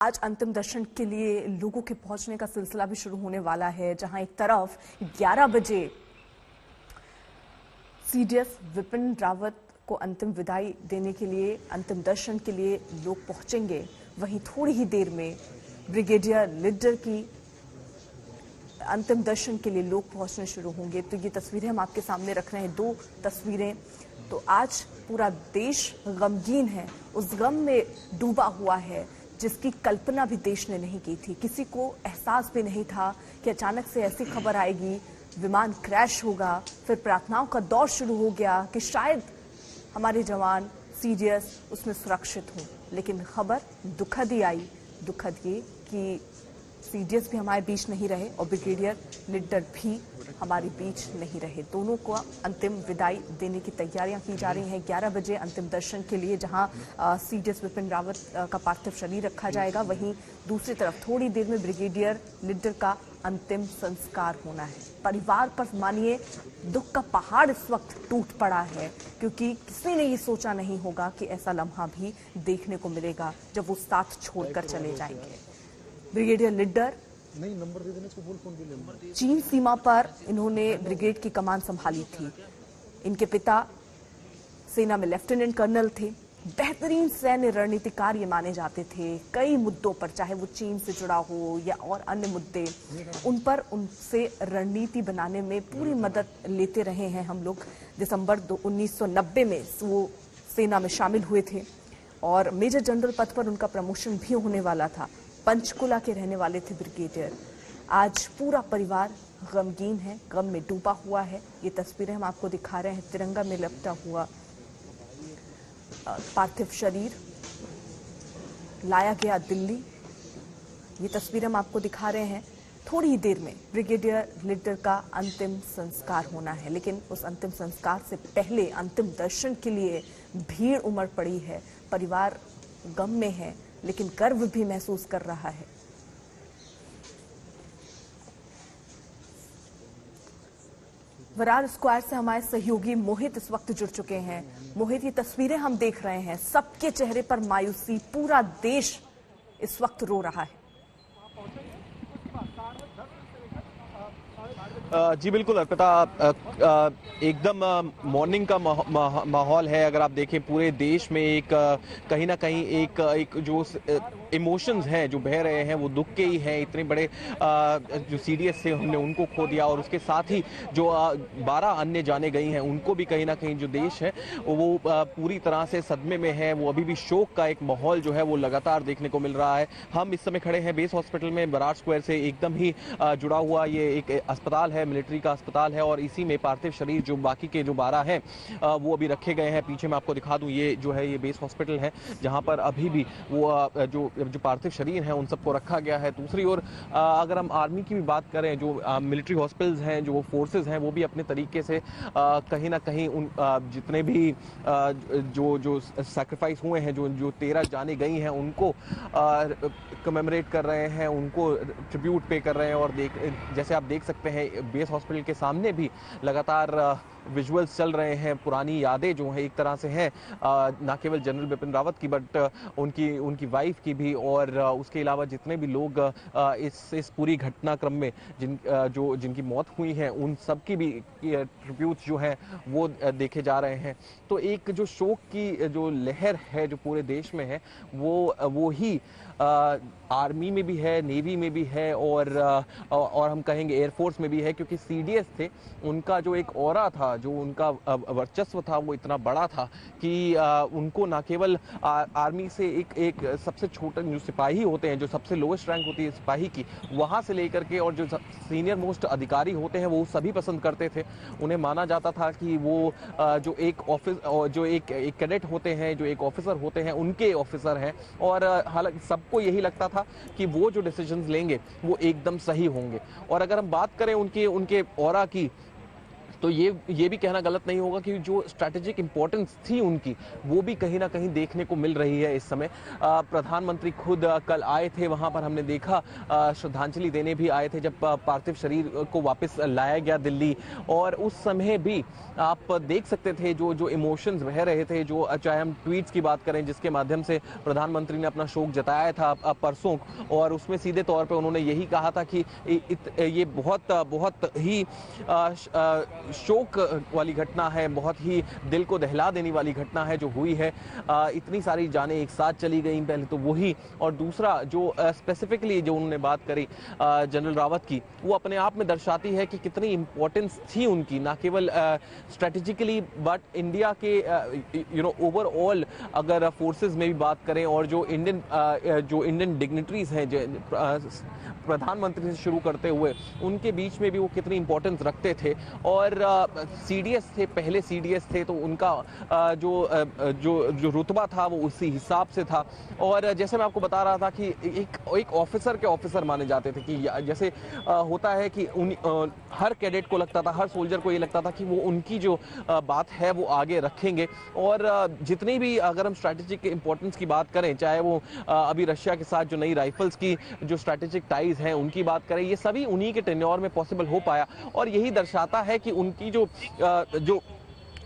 आज अंतिम दर्शन के लिए लोगों के पहुंचने का सिलसिला भी शुरू होने वाला है, जहां एक तरफ 11 बजे सीडीएस विपिन रावत को अंतिम विदाई देने के लिए, अंतिम दर्शन के लिए लोग पहुंचेंगे, वहीं थोड़ी ही देर में ब्रिगेडियर लिड्डर की अंतिम दर्शन के लिए लोग पहुंचने शुरू होंगे। तो ये तस्वीरें हम आपके सामने रख रहे हैं, दो तस्वीरें। तो आज पूरा देश गमगीन है, उस गम में डूबा हुआ है जिसकी कल्पना भी देश ने नहीं की थी। किसी को एहसास भी नहीं था कि अचानक से ऐसी खबर आएगी, विमान क्रैश होगा। फिर प्रार्थनाओं का दौर शुरू हो गया कि शायद हमारे जवान सीडीएस उसमें सुरक्षित हों, लेकिन खबर दुखद ही आई। दुखद ये कि सीडीएस भी हमारे बीच नहीं रहे और ब्रिगेडियर लिड्डर भी हमारे बीच नहीं रहे। दोनों को अंतिम विदाई देने की तैयारियां की जा रही हैं। 11 बजे अंतिम दर्शन के लिए जहां सीडीएस विपिन रावत का पार्थिव शरीर रखा जाएगा, वहीं दूसरी तरफ थोड़ी देर में ब्रिगेडियर लिड्डर का अंतिम संस्कार होना है। परिवार पर मानिए दुख का पहाड़ इस वक्त टूट पड़ा है, क्योंकि किसी ने ये सोचा नहीं होगा कि ऐसा लम्हा भी देखने को मिलेगा जब वो साथ छोड़कर चले जाएंगे। ब्रिगेडियर लिड्डर नंबर दे देने इसको, बोल फोन भी चीन सीमा पर इन्होंने ब्रिगेड की कमान संभाली थी। इनके पिता सेना में लेफ्टिनेंट कर्नल थे, बेहतरीन सैन्य रणनीतिकार ये माने जाते थे। कई मुद्दों पर, चाहे वो चीन से जुड़ा हो या और अन्य मुद्दे, उन पर उनसे रणनीति बनाने में पूरी मदद लेते रहे हैं हम लोग। दिसंबर 1990 में वो सेना में शामिल हुए थे और मेजर जनरल पद पर उनका प्रमोशन भी होने वाला था। पंचकुला के रहने वाले थे ब्रिगेडियर। आज पूरा परिवार गमगीन है, गम में डूबा हुआ है। ये तस्वीरें हम आपको दिखा रहे हैं, तिरंगा में लपटा हुआ पार्थिव शरीर लाया गया दिल्ली। ये तस्वीरें हम आपको दिखा रहे हैं। थोड़ी ही देर में ब्रिगेडियर लिड्डर का अंतिम संस्कार होना है, लेकिन उस अंतिम संस्कार से पहले अंतिम दर्शन के लिए भीड़ उमड़ पड़ी है। परिवार गम में है, लेकिन गर्व भी महसूस कर रहा है। विरार स्क्वायर से हमारे सहयोगी मोहित इस वक्त जुड़ चुके हैं। मोहित, ये तस्वीरें हम देख रहे हैं, सबके चेहरे पर मायूसी, पूरा देश इस वक्त रो रहा है। जी बिल्कुल अर्पिता, एकदम मॉर्निंग का माहौल है। अगर आप देखें पूरे देश में एक कहीं ना कहीं एक जो इमोशंस हैं जो बह रहे हैं वो दुख के ही हैं। इतने बड़े जो सीडीएस थे हमने उनको खो दिया, और उसके साथ ही जो 12 अन्य जाने गई हैं उनको भी कहीं ना कहीं जो देश है वो पूरी तरह से सदमे में है। वो अभी भी शोक का एक माहौल जो है वो लगातार देखने को मिल रहा है। हम इस समय खड़े हैं बेस हॉस्पिटल में, विरार स्क्वायर से एकदम ही जुड़ा हुआ ये एक अस्पताल है, मिलिट्री का अस्पताल है, और इसी में पार्थिव शरीर जो बाकी के जो 12 हैं वो अभी रखे गए हैं। पीछे मैं आपको दिखा दूं, ये जो है ये बेस हॉस्पिटल है जहां पर अभी भी वो जो पार्थिव शरीर हैं उन सबको रखा गया है। दूसरी ओर अगर हम आर्मी की भी बात करें, जो मिलिट्री हॉस्पिटल्स हैं, जो फोर्सेज हैं, वो भी अपने तरीके से कहीं ना कहीं उन जितने भी जो सैक्रिफाइस हुए हैं, जो 13 जाने गई हैं, उनको कमेमोरेट कर रहे हैं, उनको ट्रिब्यूट पे कर रहे हैं। और जैसे आप देख सकते हैं बेस हॉस्पिटल के सामने भी लगातार विजुअल्स चल रहे हैं। पुरानी यादें जो है एक तरह से हैं, ना केवल जनरल बिपिन रावत की बट उनकी वाइफ की भी, और उसके अलावा जितने भी लोग इस पूरी घटनाक्रम में जिनकी मौत हुई है उन सब की भी ट्रिब्यूट्स जो हैं वो देखे जा रहे हैं। तो एक जो शोक की जो लहर है जो पूरे देश में है वो ही आर्मी में भी है, नेवी में भी है, और हम कहेंगे एयरफोर्स में भी है, क्योंकि सीडीएस थे, उनका जो एक ऑरा था, जो उनका वर्चस्व था, वो इतना बड़ा था कि उनको ना केवल आर्मी से एक सबसे छोटा जो सिपाही होते हैं, जो सबसे लोएस्ट रैंक होती है सिपाही की, वहां से लेकर के और जो सीनियर मोस्ट अधिकारी होते हैं वो सभी पसंद करते थे। उन्हें माना जाता था कि वो जो एक कैडेट होते हैं, जो एक ऑफिसर होते हैं, उनके ऑफिसर हैं, और हालांकि सबको यही लगता था कि वो जो डिसीजंस लेंगे वो एकदम सही होंगे। और अगर हम बात करें उनके ऑरा की, तो ये भी कहना गलत नहीं होगा कि जो स्ट्रैटेजिक इंपॉर्टेंस थी उनकी, वो भी कहीं ना कहीं देखने को मिल रही है इस समय। प्रधानमंत्री खुद कल आए थे, वहां पर हमने देखा श्रद्धांजलि देने भी आए थे जब पार्थिव शरीर को वापस लाया गया दिल्ली, और उस समय भी आप देख सकते थे जो इमोशंस बह रहे थे, जो चाहे हम ट्वीट्स की बात करें जिसके माध्यम से प्रधानमंत्री ने अपना शोक जताया था परसों, और उसमें सीधे तौर पे उन्होंने यही कहा था कि ये बहुत ही शोक वाली घटना है, बहुत ही दिल को दहला देने वाली घटना है जो हुई है। इतनी सारी जानें एक साथ चली गई, पहले तो वही, और दूसरा जो स्पेसिफिकली जो उन्होंने बात करी जनरल रावत की, वो अपने आप में दर्शाती है कि कितनी इंपॉर्टेंस थी उनकी, ना केवल स्ट्रेटेजिकली बट इंडिया के ओवरऑल अगर फोर्सेस में भी बात करें, और जो इंडियन डिग्निटरीज हैं प्रधानमंत्री से शुरू करते हुए उनके बीच में भी वो कितनी इंपॉर्टेंस रखते थे। और सीडीएस थे, पहले सीडीएस थे, तो उनका जो रुतबा था वो उसी हिसाब से था। और जैसे मैं आपको बता रहा था कि एक ऑफिसर के ऑफिसर माने जाते थे, कि जैसे होता है कि हर कैडेट को लगता था, हर सोल्जर को ये लगता था कि वो उनकी जो बात है वो आगे रखेंगे। और जितनी भी अगर हम स्ट्रैटेजिक इंपॉर्टेंस की बात करें, चाहे वो अभी रशिया के साथ जो नई राइफल्स की जो स्ट्रैटेजिक टाइज हैं उनकी बात करें, ये सभी उन्हीं के टेन्योर में पॉसिबल हो पाया। और यही दर्शाता है कि उनकी जो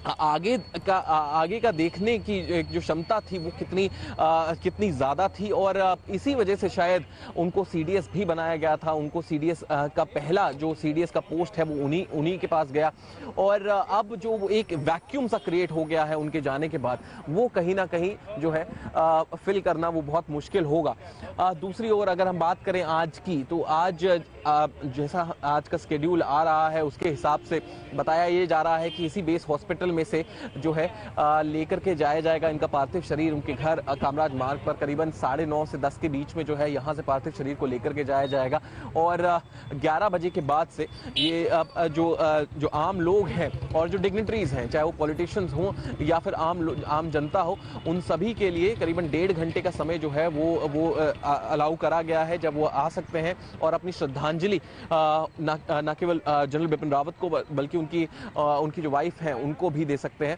आगे का देखने की जो क्षमता थी वो कितनी ज्यादा थी। और इसी वजह से शायद उनको सीडीएस भी बनाया गया था। उनको सीडीएस का पहला जो सीडीएस का पोस्ट है वो उन्हीं के पास गया। और अब जो एक वैक्यूम सा क्रिएट हो गया है उनके जाने के बाद, वो कहीं ना कहीं जो है फिल करना वो बहुत मुश्किल होगा। दूसरी ओर अगर हम बात करें आज की, तो आज जैसा आज का शेड्यूल आ रहा है उसके हिसाब से बताया ये जा रहा है कि इसी बेस हॉस्पिटल में से जो है लेकर के जाया जाएगा इनका पार्थिव शरीर उनके घर कामराज मार्ग पर करीबन 9:30 से 10 के बीच में जो है यहाँ से पार्थिव शरीर को लेकर के जाया जाएगा। और 11 बजे के बाद से ये जो आम लोग हैं और जो डिग्निटरीज हैं, चाहे वो पॉलिटिशियंस हों या फिर आम जनता हो, उन सभी के लिए करीबन 1.5 घंटे का समय जो है वो अलाउ करा गया है, जब वो आ सकते हैं और अपनी श्रद्धांजलि न केवल जनरल बिपिन रावत को बल्कि उनकी जो वाइफ हैं उनको भी दे सकते हैं।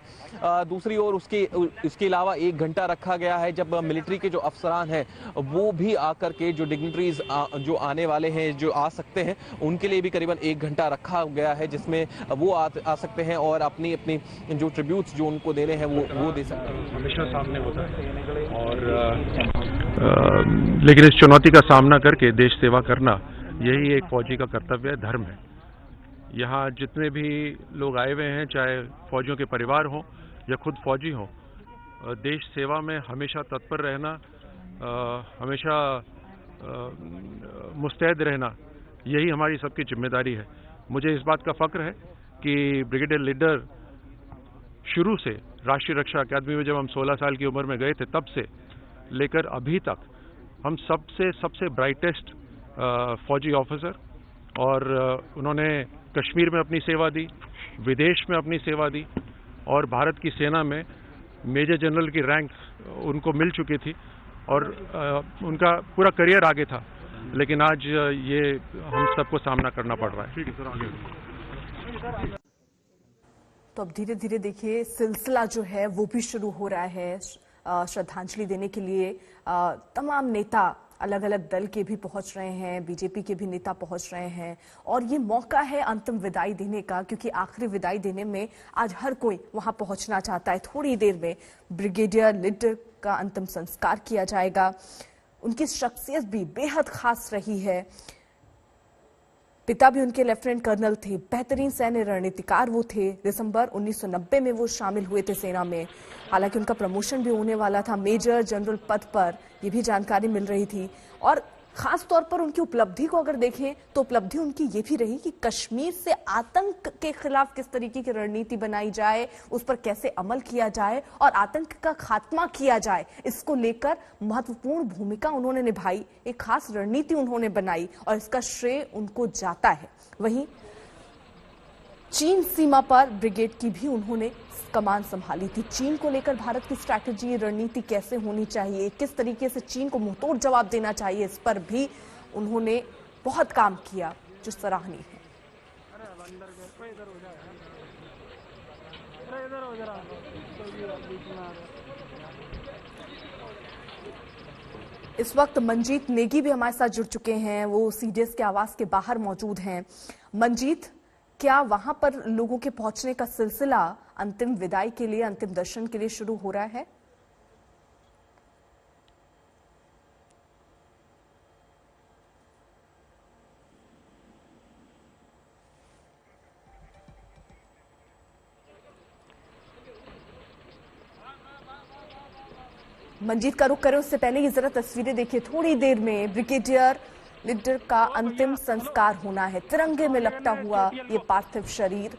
दूसरी ओर उसके अलावा 1 घंटा रखा गया है जब मिलिट्री के जो अफसरान हैं वो भी आकर के जो डिग्निटरीज जो आने वाले हैं, जो आ सकते हैं, उनके लिए भी करीबन 1 घंटा रखा गया है जिसमें वो आ सकते हैं और अपनी जो ट्रिब्यूट्स जो उनको देने हैं वो दे सकते हैं। हमेशा सामने होता है और लेकिन इस चुनौती का सामना करके देश सेवा करना यही एक फौजी का कर्तव्य है, धर्म है। यहाँ जितने भी लोग आए हुए हैं, चाहे फौजियों के परिवार हों या खुद फौजी हों, देश सेवा में हमेशा तत्पर रहना, हमेशा मुस्तैद रहना, यही हमारी सबकी जिम्मेदारी है। मुझे इस बात का फक्र है कि ब्रिगेडियर लीडर शुरू से राष्ट्रीय रक्षा अकादमी में जब हम 16 साल की उम्र में गए थे तब से लेकर अभी तक हम सबसे ब्राइटेस्ट फौजी ऑफिसर, और उन्होंने कश्मीर में अपनी सेवा दी, विदेश में अपनी सेवा दी, और भारत की सेना में मेजर जनरल की रैंक उनको मिल चुकी थी और उनका पूरा करियर आगे था। लेकिन आज ये हम सबको सामना करना पड़ रहा है। ठीक है सर, आगे। तो अब धीरे धीरे देखिए सिलसिला जो है वो भी शुरू हो रहा है। श्रद्धांजलि देने के लिए तमाम नेता अलग अलग दल के भी पहुंच रहे हैं, बीजेपी के भी नेता पहुंच रहे हैं, और ये मौका है अंतिम विदाई देने का, क्योंकि आखिरी विदाई देने में आज हर कोई वहां पहुंचना चाहता है। थोड़ी देर में ब्रिगेडियर लीडर का अंतिम संस्कार किया जाएगा। उनकी शख्सियत भी बेहद खास रही है। पिता भी उनके लेफ्टिनेंट कर्नल थे, बेहतरीन सैन्य रणनीतिकार वो थे। दिसंबर 1990 में वो शामिल हुए थे सेना में। हालांकि उनका प्रमोशन भी होने वाला था मेजर जनरल पद पर, ये भी जानकारी मिल रही थी। और खास तौर पर उनकी उपलब्धि को अगर देखें तो उपलब्धि उनकी ये भी रही कि कश्मीर से आतंक के खिलाफ किस तरीके की रणनीति बनाई जाए, उस पर कैसे अमल किया जाए और आतंक का खात्मा किया जाए, इसको लेकर महत्वपूर्ण भूमिका उन्होंने निभाई। एक खास रणनीति उन्होंने बनाई और इसका श्रेय उनको जाता है। वहीं चीन सीमा पर ब्रिगेड की भी उन्होंने कमान संभाली थी। चीन को लेकर भारत की स्ट्रैटेजी, रणनीति कैसे होनी चाहिए, किस तरीके से चीन को मुंहतोड़ जवाब देना चाहिए, इस पर भी उन्होंने बहुत काम किया जो सराहनीय है। इस वक्त मंजीत नेगी भी हमारे साथ जुड़ चुके हैं, वो सीडीएस के आवास के बाहर मौजूद हैं। मंजीत, क्या वहां पर लोगों के पहुंचने का सिलसिला अंतिम विदाई के लिए, अंतिम दर्शन के लिए शुरू हो रहा है? मंजीत का रुख करें उससे पहले ये जरा तस्वीरें देखिए। थोड़ी देर में ब्रिगेडियर लिडर का अंतिम संस्कार होना है। तिरंगे में लपटा हुआ ये पार्थिव शरीर,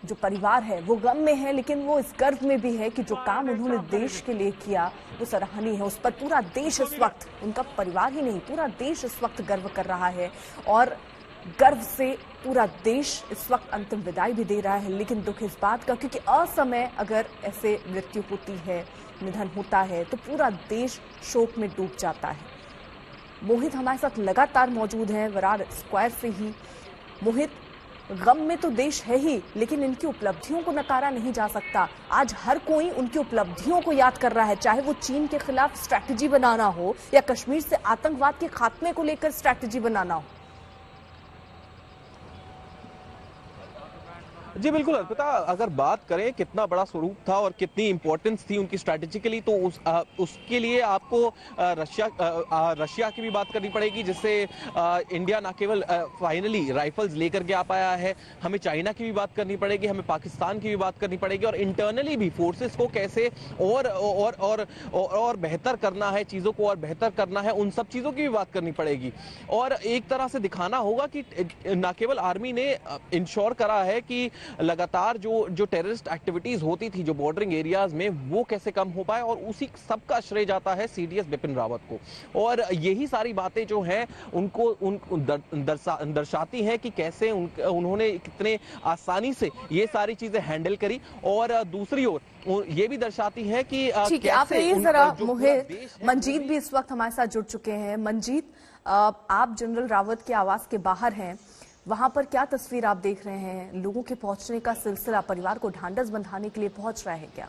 जो परिवार है वो गम में है, लेकिन वो इस गर्व में भी है कि जो काम उन्होंने देश के लिए किया वो सराहनीय है। उस पर पूरा देश इस वक्त, उनका परिवार ही नहीं पूरा देश इस वक्त गर्व कर रहा है, और गर्व से पूरा देश इस वक्त अंतिम विदाई भी दे रहा है। लेकिन दुख इस बात का, क्योंकि असमय अगर ऐसे मृत्यु होती है, निधन होता है, तो पूरा देश शोक में डूब जाता है। मोहित हमारे साथ लगातार मौजूद हैं विरार स्क्वायर से ही। मोहित, गम में तो देश है ही, लेकिन इनकी उपलब्धियों को नकारा नहीं जा सकता। आज हर कोई उनकी उपलब्धियों को याद कर रहा है, चाहे वो चीन के खिलाफ स्ट्रैटेजी बनाना हो या कश्मीर से आतंकवाद के खात्मे को लेकर स्ट्रैटेजी बनाना हो। जी बिल्कुल अर्पिता, अगर बात करें कितना बड़ा स्वरूप था और कितनी इंपॉर्टेंस थी उनकी स्ट्रैटेजिकली, तो उसके लिए आपको रशिया की भी बात करनी पड़ेगी, जिससे इंडिया ना केवल फाइनली राइफल्स लेकर के आ पाया है। हमें चाइना की भी बात करनी पड़ेगी, हमें पाकिस्तान की भी बात करनी पड़ेगी, और इंटरनली भी फोर्सेस को कैसे और बेहतर करना है, चीज़ों को और बेहतर करना है, उन सब चीज़ों की भी बात करनी पड़ेगी। और एक तरह से दिखाना होगा कि ना केवल आर्मी ने इंश्योर करा है कि लगातार जो टेररिस्ट एक्टिविटीज होती थी जो बॉर्डरिंग एरियाज में, वो कैसे कम हो पाए, और उसी सबका श्रेय जाता है सीडीएस बिपिन रावत को। और यही सारी बातें जो हैं उनको दर्शाती हैं कि कैसे उन्होंने कितने आसानी से ये सारी चीजें हैंडल करी, और दूसरी ओर ये भी दर्शाती है कि ठीक है, आप ये जरा मोहित, मंजीत भी इस वक्त हमारे साथ जुड़ चुके हैं। मंजीत, आप जनरल रावत के आवास के बाहर हैं, वहां पर क्या तस्वीर आप देख रहे हैं? लोगों के पहुंचने का सिलसिला परिवार को ढांढस बंधाने के लिए पहुंच रहा है क्या?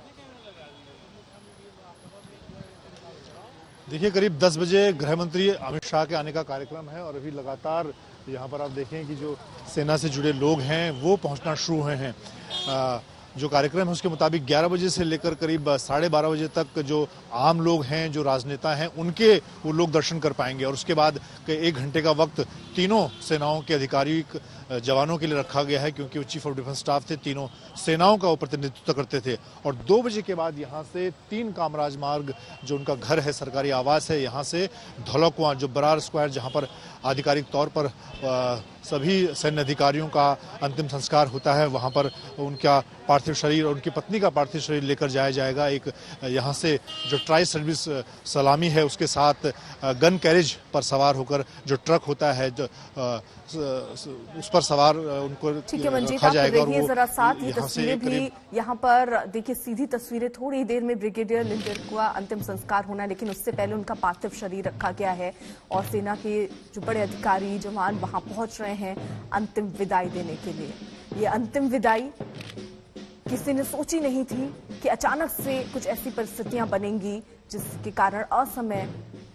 देखिए, करीब 10 बजे गृह मंत्री अमित शाह के आने का कार्यक्रम है, और अभी लगातार यहाँ पर आप देखें कि जो सेना से जुड़े लोग हैं वो पहुंचना शुरू हुए हैं। जो कार्यक्रम है उसके मुताबिक 11 बजे से लेकर करीब 12:30 बजे तक जो आम लोग हैं, जो राजनेता हैं, उनके वो लोग दर्शन कर पाएंगे। और उसके बाद 1 घंटे का वक्त तीनों सेनाओं के अधिकारी जवानों के लिए रखा गया है, क्योंकि वो चीफ ऑफ डिफेंस स्टाफ थे, तीनों सेनाओं का वो प्रतिनिधित्व करते थे। और 2 बजे के बाद यहाँ से 3 कामराज मार्ग, जो उनका घर है, सरकारी आवास है, यहाँ से धौलाकुआं, जो बरार स्क्वायर, जहाँ पर आधिकारिक तौर पर सभी सैन्य अधिकारियों का अंतिम संस्कार होता है, वहाँ पर उनका पार्थिव शरीर और उनकी पत्नी का पार्थिव शरीर लेकर जाया जाएगा। एक यहाँ से जो ट्राई सर्विस सलामी है, उसके साथ गन कैरेज पर सवार होकर जो ट्रक होता है, जो उस पर सवार उनको रखा जाएगा। और वो जरा साथ ये तस्वीरें भी यहाँ पर देखिए, सीधी तस्वीरें। थोड़ी देर में ब्रिगेडियर लिडर का अंतिम संस्कार होना है, लेकिन उससे पहले उनका पार्थिव शरीर रखा गया है, और सेना के जो बड़े अधिकारी जवान वहां पहुंच रहे हैं अंतिम विदाई देने के लिए। ये अंतिम विदाई किसी ने सोची नहीं थी कि अचानक से कुछ ऐसी परिस्थितियां बनेंगी जिसके कारण असमय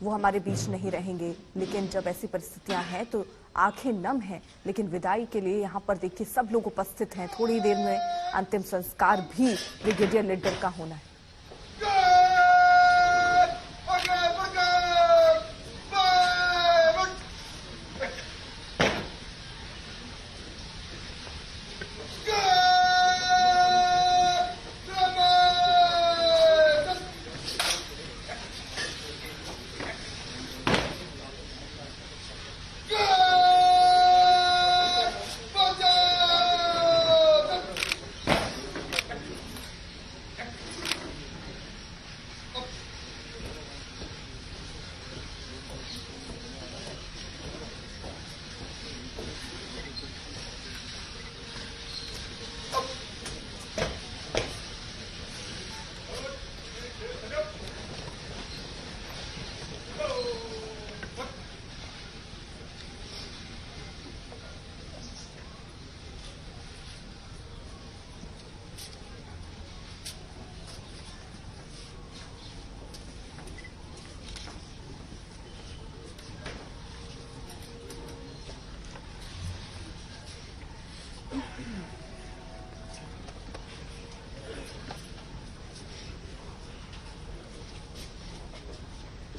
वो हमारे बीच नहीं रहेंगे। लेकिन जब ऐसी परिस्थितियां हैं तो आंखें नम हैं, लेकिन विदाई के लिए यहाँ पर देखिए सब लोग उपस्थित हैं। थोड़ी देर में अंतिम संस्कार भी ब्रिगेडियर लिडर का होना है।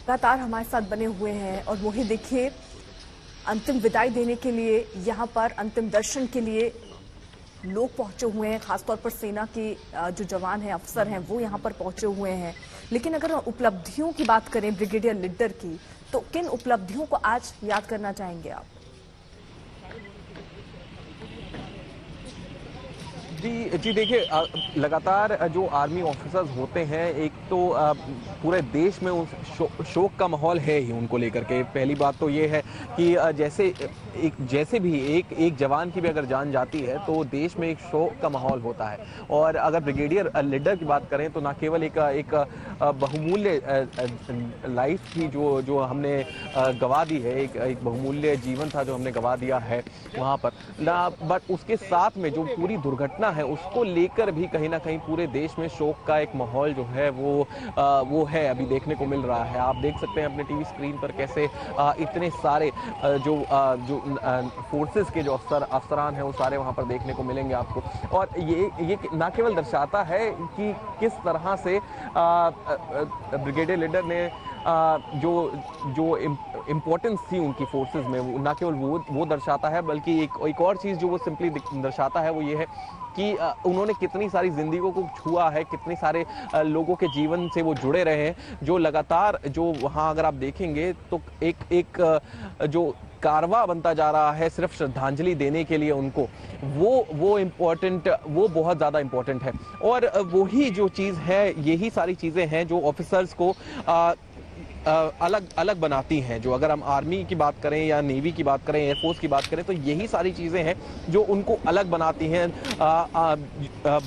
लगातार हमारे साथ बने हुए हैं और वही देखिए अंतिम विदाई देने के लिए यहाँ पर अंतिम दर्शन के लिए लोग पहुंचे हुए हैं। खासतौर पर सेना के जो जवान हैं, अफसर हैं, वो यहाँ पर पहुंचे हुए हैं। लेकिन अगर उपलब्धियों की बात करें ब्रिगेडियर लीडर की, तो किन उपलब्धियों को आज याद करना चाहेंगे आप? जी देखिए, लगातार जो आर्मी ऑफिसर्स होते हैं, एक तो पूरे देश में उस शोक का माहौल है ही उनको लेकर के। पहली बात तो ये है कि जैसे भी एक जवान की भी अगर जान जाती है तो देश में एक शोक का माहौल होता है। और अगर ब्रिगेडियर लीडर की बात करें तो ना केवल एक बहुमूल्य लाइफ थी जो हमने गंवा दी है, एक बहुमूल्य जीवन था जो हमने गंवा दिया है वहाँ पर ना, बट उसके साथ में जो पूरी दुर्घटना है उसको लेकर भी कहीं ना कहीं पूरे देश में शोक का एक माहौल जो है वो है, अभी देखने को मिल रहा है। आप देख सकते हैं अपने टीवी स्क्रीन पर कैसे इतने सारे जो फोर्सेस के जो अफसरान हैं वो सारे वहां पर देखने को मिलेंगे आपको। और ये ना केवल दर्शाता है कि किस तरह से ब्रिगेडियर लीडर ने जो इम्पोर्टेंस थी उनकी फोर्सेस में, ना केवल वो दर्शाता है, बल्कि एक और चीज़ जो वो सिंपली दर्शाता है वो ये है कि उन्होंने कितनी सारी जिंदगियों को छुआ है, कितने सारे लोगों के जीवन से वो जुड़े रहे हैं, जो लगातार जो वहाँ अगर आप देखेंगे तो एक जो कारवां बनता जा रहा है सिर्फ श्रद्धांजलि देने के लिए उनको, वो बहुत ज़्यादा इम्पोर्टेंट है। और वही जो चीज़ है, यही सारी चीज़ें हैं जो ऑफिसर्स को अलग बनाती हैं। जो अगर हम आर्मी की बात करें या नेवी की बात करें, एयरफोर्स की बात करें, तो यही सारी चीज़ें हैं जो उनको अलग बनाती हैं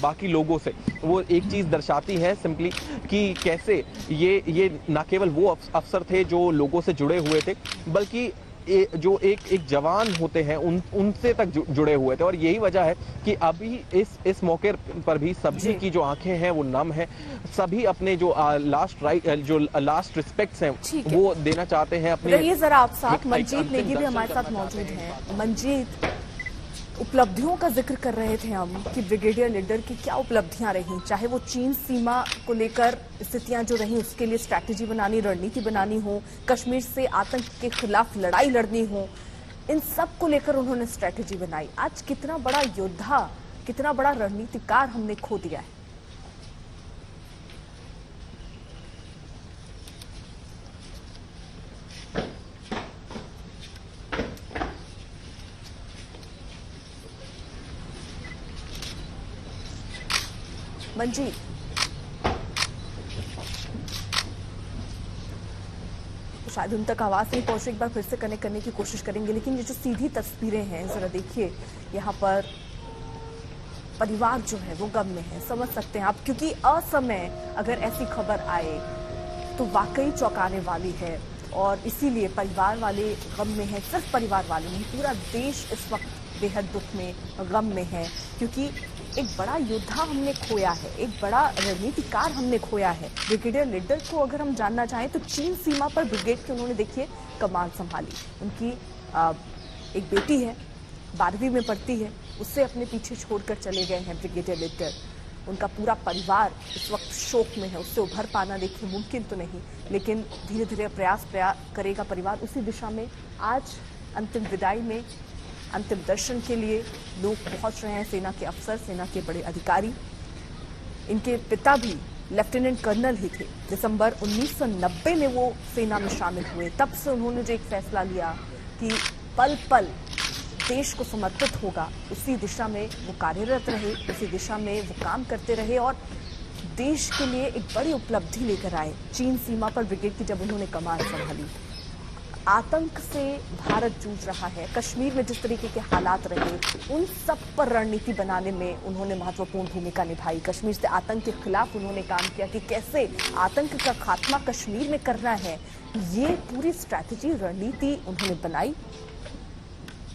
बाकी लोगों से। वो एक चीज़ दर्शाती है सिंपली कि कैसे ये ना केवल वो अफसर थे जो लोगों से जुड़े हुए थे, बल्कि जो एक जवान होते हैं उनसे तक जुड़े हुए थे। और यही वजह है कि अभी इस मौके पर भी सभी की जो आंखें हैं वो नम है। सभी अपने जो लास्ट रिस्पेक्ट्स हैं वो देना चाहते हैं अपने। ये जरा आप साथ मंजीत नेगी भी हमारे साथ मौजूद हैं। मंजीत, उपलब्धियों का जिक्र कर रहे थे हम कि ब्रिगेडियर लीडर की क्या उपलब्धियां रही, चाहे वो चीन सीमा को लेकर स्थितियां जो रही उसके लिए स्ट्रैटेजी बनानी, रणनीति बनानी हो, कश्मीर से आतंक के खिलाफ लड़ाई लड़नी हो, इन सब को लेकर उन्होंने स्ट्रैटेजी बनाई। आज कितना बड़ा योद्धा, कितना बड़ा रणनीतिकार हमने खो दिया है। मंजीत, शायद उन तक आवाज नहीं पहुंच रही, एक बार फिर से कनेक्ट करने की कोशिश करेंगे। लेकिन ये जो सीधी तस्वीरें हैं जरा देखिए, यहाँ पर परिवार जो है वो गम में है, समझ सकते हैं आप, क्योंकि असमय अगर ऐसी खबर आए तो वाकई चौंकाने वाली है। और इसीलिए परिवार वाले गम में है, सिर्फ परिवार वाले नहीं, पूरा देश इस वक्त बेहद दुख में, गम में है, क्योंकि एक बड़ा योद्धा हमने खोया है, एक बड़ा रणनीतिकार हमने खोया है। ब्रिगेडियर लीडर को अगर हम जानना चाहें तो चीन सीमा पर ब्रिगेड की उन्होंने देखिए कमान संभाली। उनकी एक बेटी है, 12वीं में पढ़ती है, उससे अपने पीछे छोड़कर चले गए हैं ब्रिगेडियर लीडर। उनका पूरा परिवार इस वक्त शोक में है, उससे उभर पाना देखिए मुमकिन तो नहीं, लेकिन धीरे धीरे प्रयास करेगा परिवार उसी दिशा में। आज अंतिम विदाई में, अंतिम दर्शन के लिए लोग पहुंच रहे हैं, सेना के अफसर, सेना के बड़े अधिकारी। इनके पिता भी लेफ्टिनेंट कर्नल ही थे। दिसंबर 1990 में वो सेना में शामिल हुए। तब से उन्होंने जो एक फैसला लिया कि पल पल देश को समर्पित होगा, उसी दिशा में वो कार्यरत रहे, उसी दिशा में वो काम करते रहे और देश के लिए एक बड़ी उपलब्धि लेकर आए। चीन सीमा पर ब्रिगेड की जब उन्होंने कमान संभाली, आतंक से भारत जूझ रहा है, कश्मीर में जिस तरीके के हालात रहे, उन सब पर रणनीति बनाने में उन्होंने महत्वपूर्ण भूमिका निभाई। कश्मीर से आतंक के खिलाफ उन्होंने काम किया कि कैसे आतंक का खात्मा कश्मीर में करना है, ये पूरी स्ट्रैटेजी, रणनीति उन्होंने बनाई।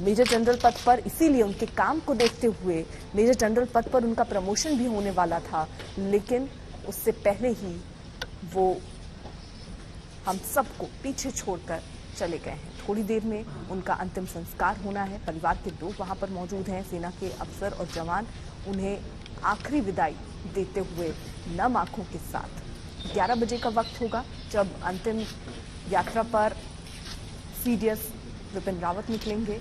मेजर जनरल पद पर, इसीलिए उनके काम को देखते हुए मेजर जनरल पद पर उनका प्रमोशन भी होने वाला था, लेकिन उससे पहले ही वो हम सबको पीछे छोड़कर चले गए हैं। थोड़ी देर में उनका अंतिम संस्कार होना है। परिवार के लोग वहां पर मौजूद हैं, सेना के अफसर और जवान उन्हें आखिरी विदाई देते हुए नम आंखों के साथ। 11 बजे का वक्त होगा जब अंतिम यात्रा पर सीडीएस विपिन रावत निकलेंगे।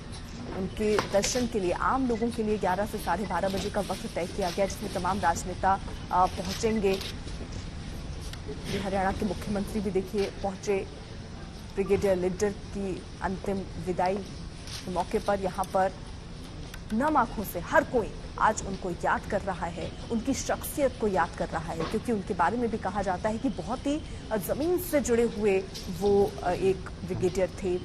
उनके दर्शन के लिए आम लोगों के लिए 11 से 12:30 बजे का वक्त तय किया गया, जिसमें तमाम राजनेता पहुंचेंगे। हरियाणा के मुख्यमंत्री भी देखिए पहुंचे। ब्रिगेडियर लीडर की अंतिम विदाई के मौके पर यहाँ पर नम आंखों से हर कोई आज उनको याद कर रहा है, उनकी शख्सियत को याद कर रहा है, क्योंकि उनके बारे में भी कहा जाता है कि बहुत ही जमीन से जुड़े हुए वो एक ब्रिगेडियर थे।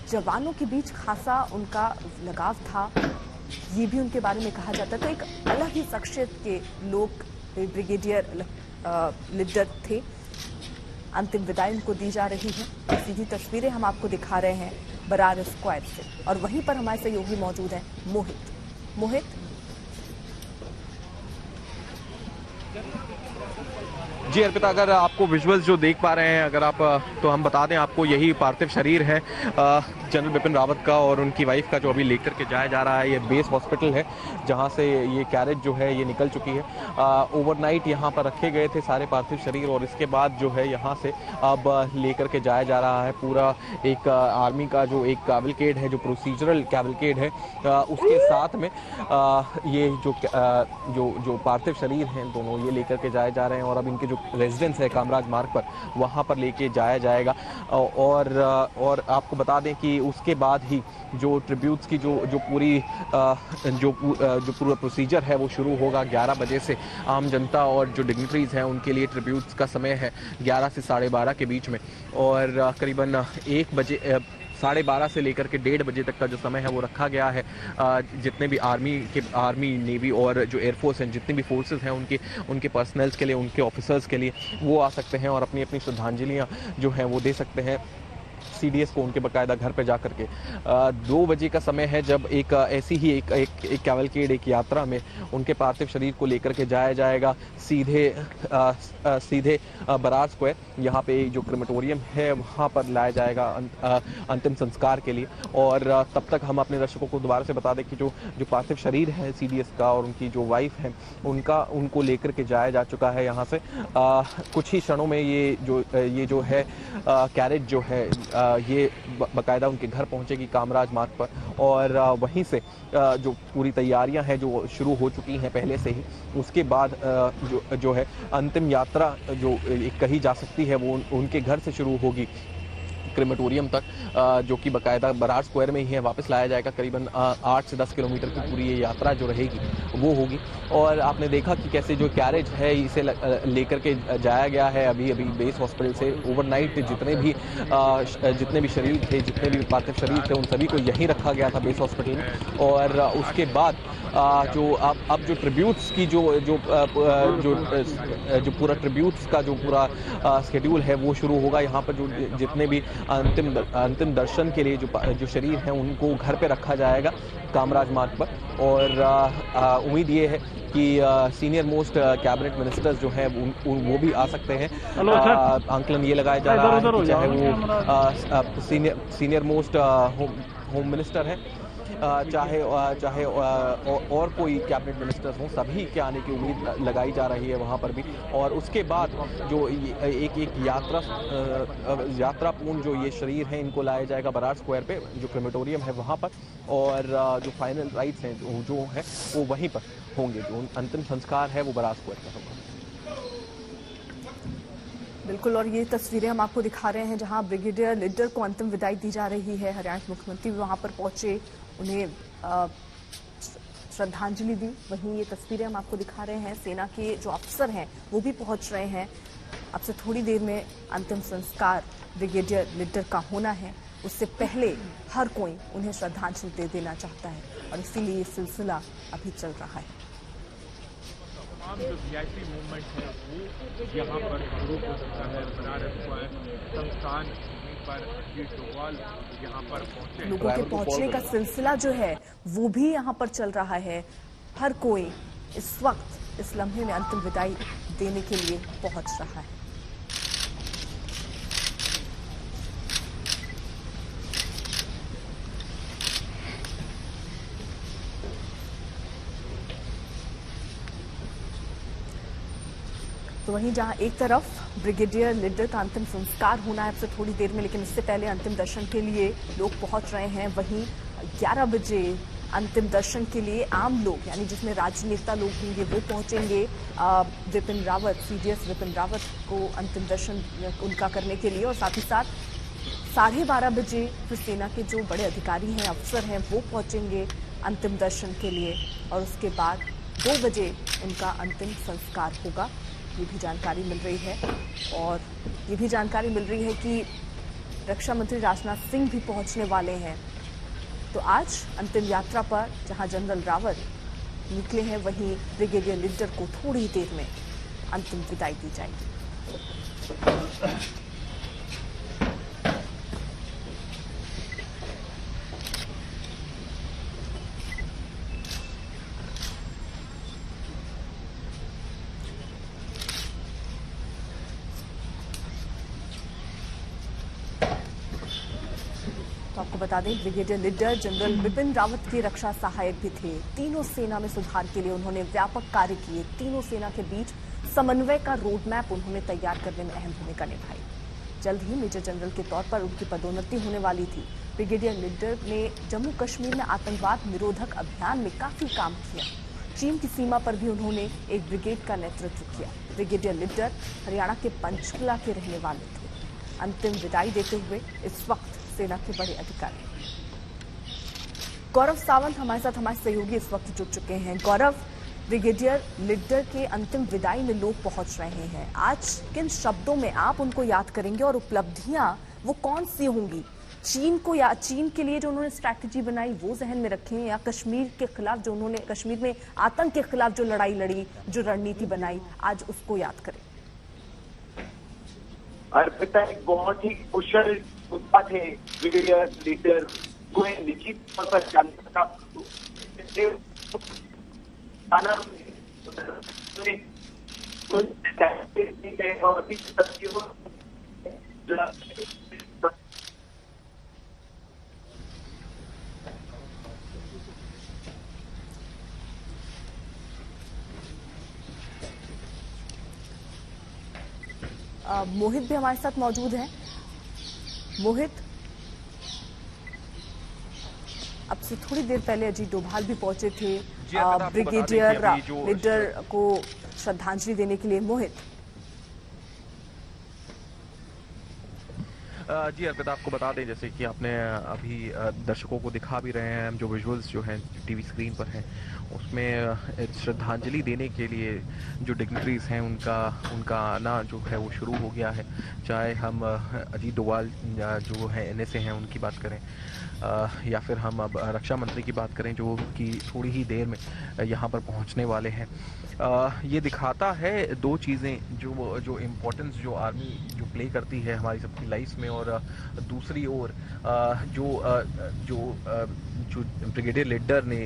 जवानों के बीच खासा उनका लगाव था, ये भी उनके बारे में कहा जाता है। तो एक अलग ही शख्सियत के लोग ब्रिगेडियर लीडर थे। अंतिम विदाई उनको दी जा रही है। सीधी तस्वीरें हम आपको दिखा रहे हैं बरार स्क्वायर से, और वहीं पर हमारे सहयोगी मौजूद हैं मोहित। जी अर्पिता, अगर आपको विजुअल्स जो देख पा रहे हैं, अगर आप तो हम बता दें आपको, यही पार्थिव शरीर है जनरल बिपिन रावत का और उनकी वाइफ का, जो अभी लेकर के जाया जा रहा है। ये बेस हॉस्पिटल है जहां से ये कैरेज जो है ये निकल चुकी है। ओवरनाइट यहां पर रखे गए थे सारे पार्थिव शरीर, और इसके बाद जो है यहां से अब लेकर के जाया जा रहा है। पूरा एक आर्मी का जो एक कैवलकेड है, जो प्रोसीजरल कैवलकेड है, उसके साथ में ये जो पार्थिव शरीर हैं दोनों ये लेकर के जाए जा रहे हैं, और अब इनके जो रेजिडेंस है कामराज मार्ग पर वहां पर लेके जाया जाएगा। और आपको बता दें कि उसके बाद ही जो ट्रिब्यूट्स की जो पूरा प्रोसीजर है वो शुरू होगा 11 बजे से। आम जनता और जो डिग्निटरीज हैं उनके लिए ट्रिब्यूट्स का समय है 11 से 12:30 के बीच में, और करीबन 1 बजे 12:30 से लेकर के 1:30 बजे तक का जो समय है वो रखा गया है। जितने भी आर्मी नेवी और जो एयरफोर्स हैं, जितनी भी फोर्सेस हैं उनके पर्सनल्स के लिए, उनके ऑफिसर्स के लिए वो आ सकते हैं और अपनी अपनी श्रद्धांजलियाँ जो हैं वो दे सकते हैं सीडीएस को उनके बकायदा घर पे जाकर के। 2 बजे का समय है जब एक ऐसी ही एक कैवलकेड, एक यात्रा में उनके पार्थिव शरीर को लेकर के जाया जाएगा सीधे बरार स्क्वायर। यहाँ पे जो क्रेमेटोरियम है वहाँ पर लाया जाएगा अंतिम संस्कार के लिए। और तब तक हम अपने दर्शकों को दोबारा से बता दें कि जो पार्थिव शरीर है सीडीएस का और उनकी जो वाइफ है उनको लेकर के जाया जा चुका है यहाँ से। कुछ ही क्षणों में ये जो है कैरेज जो है ये बकायदा उनके घर पहुंचेगी कामराज मार्ग पर, और वहीं से जो पूरी तैयारियां हैं जो शुरू हो चुकी हैं पहले से ही, उसके बाद जो है अंतिम यात्रा जो कही जा सकती है वो उनके घर से शुरू होगी क्रेमेटोरियम तक, जो कि बकायदा बरार स्क्वायर में ही है। वापस लाया जाएगा। करीबन 8 से 10 किलोमीटर की पूरी ये यात्रा जो रहेगी वो होगी। और आपने देखा कि कैसे जो कैरेज है इसे लेकर के जाया गया है अभी बेस हॉस्पिटल से। ओवरनाइट जितने भी शरीर थे, जितने भी पार्थिव शरीर थे, उन सभी को यहीं रखा गया था बेस हॉस्पिटल में। और उसके बाद अब जो ट्रिब्यूट्स की जो पूरा ट्रिब्यूट्स का जो पूरा शेड्यूल है वो शुरू होगा। यहाँ पर जो जितने भी अंतिम दर्शन के लिए जो शरीर हैं उनको घर पे रखा जाएगा कामराज मार्ग पर। और उम्मीद ये है कि सीनियर मोस्ट कैबिनेट मिनिस्टर्स जो हैं वो भी आ सकते हैं। आंकलन ये लगाया जा रहा है कि चाहे वो सीनियर मोस्ट होम मिनिस्टर है, चाहे और कोई कैबिनेट मिनिस्टर्स हों, सभी के आने की उम्मीद लगाई जा रही है वहाँ पर भी। और उसके बाद जो एक यात्रापूर्ण जो ये शरीर हैं इनको लाया जाएगा बरार स्क्वायर पे, जो क्रेमेटोरियम है वहाँ पर। और जो फाइनल राइट्स हैं जो है वो वहीं पर होंगे। जो अंतिम संस्कार है वो बरार स्क्वायर पर होगा। बिल्कुल, और ये तस्वीरें हम आपको दिखा रहे हैं जहां ब्रिगेडियर लीडर को अंतिम विदाई दी जा रही है। हरियाणा के मुख्यमंत्री भी वहां पर पहुंचे, उन्हें श्रद्धांजलि दी। वहीं ये तस्वीरें हम आपको दिखा रहे हैं, सेना के जो अफसर हैं वो भी पहुंच रहे हैं। अब से थोड़ी देर में अंतिम संस्कार ब्रिगेडियर लीडर का होना है। उससे पहले हर कोई उन्हें श्रद्धांजलि दे देना चाहता है, और इसीलिए ये सिलसिला अभी चल रहा है। तमाम जो वीआईपी मूवमेंट है वो यहाँ पर शुरू हो सकता है। बरार स्क्वायर संस्थान पर अजीत डोभाल यहाँ पर पहुंचे। लोगों के पहुंचने का सिलसिला जो है वो भी यहाँ पर चल रहा है। हर कोई इस वक्त इस लम्हे में अंतिम विदाई देने के लिए पहुंच रहा है। तो वहीं जहां एक तरफ ब्रिगेडियर लीडर का अंतिम संस्कार होना है अब से थोड़ी देर में, लेकिन इससे पहले अंतिम दर्शन के लिए लोग पहुंच रहे हैं। वहीं 11 बजे अंतिम दर्शन के लिए आम लोग, यानी जिसमें राजनेता लोग होंगे, वो पहुंचेंगे विपिन रावत, सीडीएस विपिन रावत को अंतिम दर्शन उनका करने के लिए। और साथ ही साथ 12:30 बजे फिर सेना के जो बड़े अधिकारी हैं, अफसर हैं, वो पहुंचेंगे अंतिम दर्शन के लिए। और उसके बाद 2 बजे उनका अंतिम संस्कार होगा, ये भी जानकारी मिल रही है। और ये भी जानकारी मिल रही है कि रक्षा मंत्री राजनाथ सिंह भी पहुंचने वाले हैं। तो आज अंतिम यात्रा पर जहां जनरल रावत निकले हैं, वहीं ब्रिगेडियर लीडर को थोड़ी ही देर में अंतिम विदाई दी जाएगी। आपको बता दें, brigadier leader general Bipin Rawat के रक्षा सहायक भी थे। तीनों सेना में सुधार के लिए उन्होंने व्यापक कार्य किए। तीनों सेना के बीच समन्वय का रोड मैप उन्होंने तैयार करने में अहम भूमिका निभाई। जल्द ही मेजर जनरल के तौर पर उनकी पदोन्नति होने वाली थी। ब्रिगेडियर लीडर ने जम्मू कश्मीर में आतंकवाद निरोधक अभियान में काफी काम किया। चीन की सीमा पर भी उन्होंने एक ब्रिगेड का नेतृत्व किया। ब्रिगेडियर लीडर हरियाणा के पंचकुला के रहने वाले थे। अंतिम विदाई देते हुए इस वक्त सेना के बड़े अधिकारी गौरव सावंत हमारे साथ, हमारे सहयोगी इस वक्त जुड़ चुके हैं। गौरव, ब्रिगेडियर लीडर के अंतिम विदाई में लोग पहुंच रहे हैं। आज किन शब्दों में आप उनको याद करेंगे और उपलब्धियां वो कौन सी होंगी? चीन को, या चीन के लिए जो उन्होंने स्ट्रैटेजी बनाई वो जहन में रखें, या कश्मीर के खिलाफ जो उन्होंने, कश्मीर में आतंक के खिलाफ जो लड़ाई लड़ी, जो रणनीति बनाई, आज उसको याद करें? अर्पिता एक बहुत ही कुशल मुद्दा थे। ब्रिगेडियर लीडर को निश्चित तौर पर जानता था। मोहित भी हमारे साथ मौजूद हैं। मोहित, अब से थोड़ी देर पहले अजीत डोभाल भी पहुंचे थे ब्रिगेडियर लीडर को श्रद्धांजलि देने के लिए। मोहित जी अर्पिता, आपको बता दें, जैसे कि आपने अभी दर्शकों को दिखा भी रहे हैं, हम जो विजुअल्स जो हैं टीवी स्क्रीन पर हैं, उसमें श्रद्धांजलि देने के लिए जो डिग्निटरीज हैं उनका आना जो है वो शुरू हो गया है। चाहे हम अजीत डोभाल जो है एनएसए हैं उनकी बात करें, या फिर हम अब रक्षा मंत्री की बात करें जो कि थोड़ी ही देर में यहाँ पर पहुँचने वाले हैं। ये दिखाता है दो चीज़ें जो इम्पोर्टेंस जो आर्मी जो प्ले करती है हमारी सबकी लाइफ में, और दूसरी ओर जो ब्रिगेडियर लीडर ने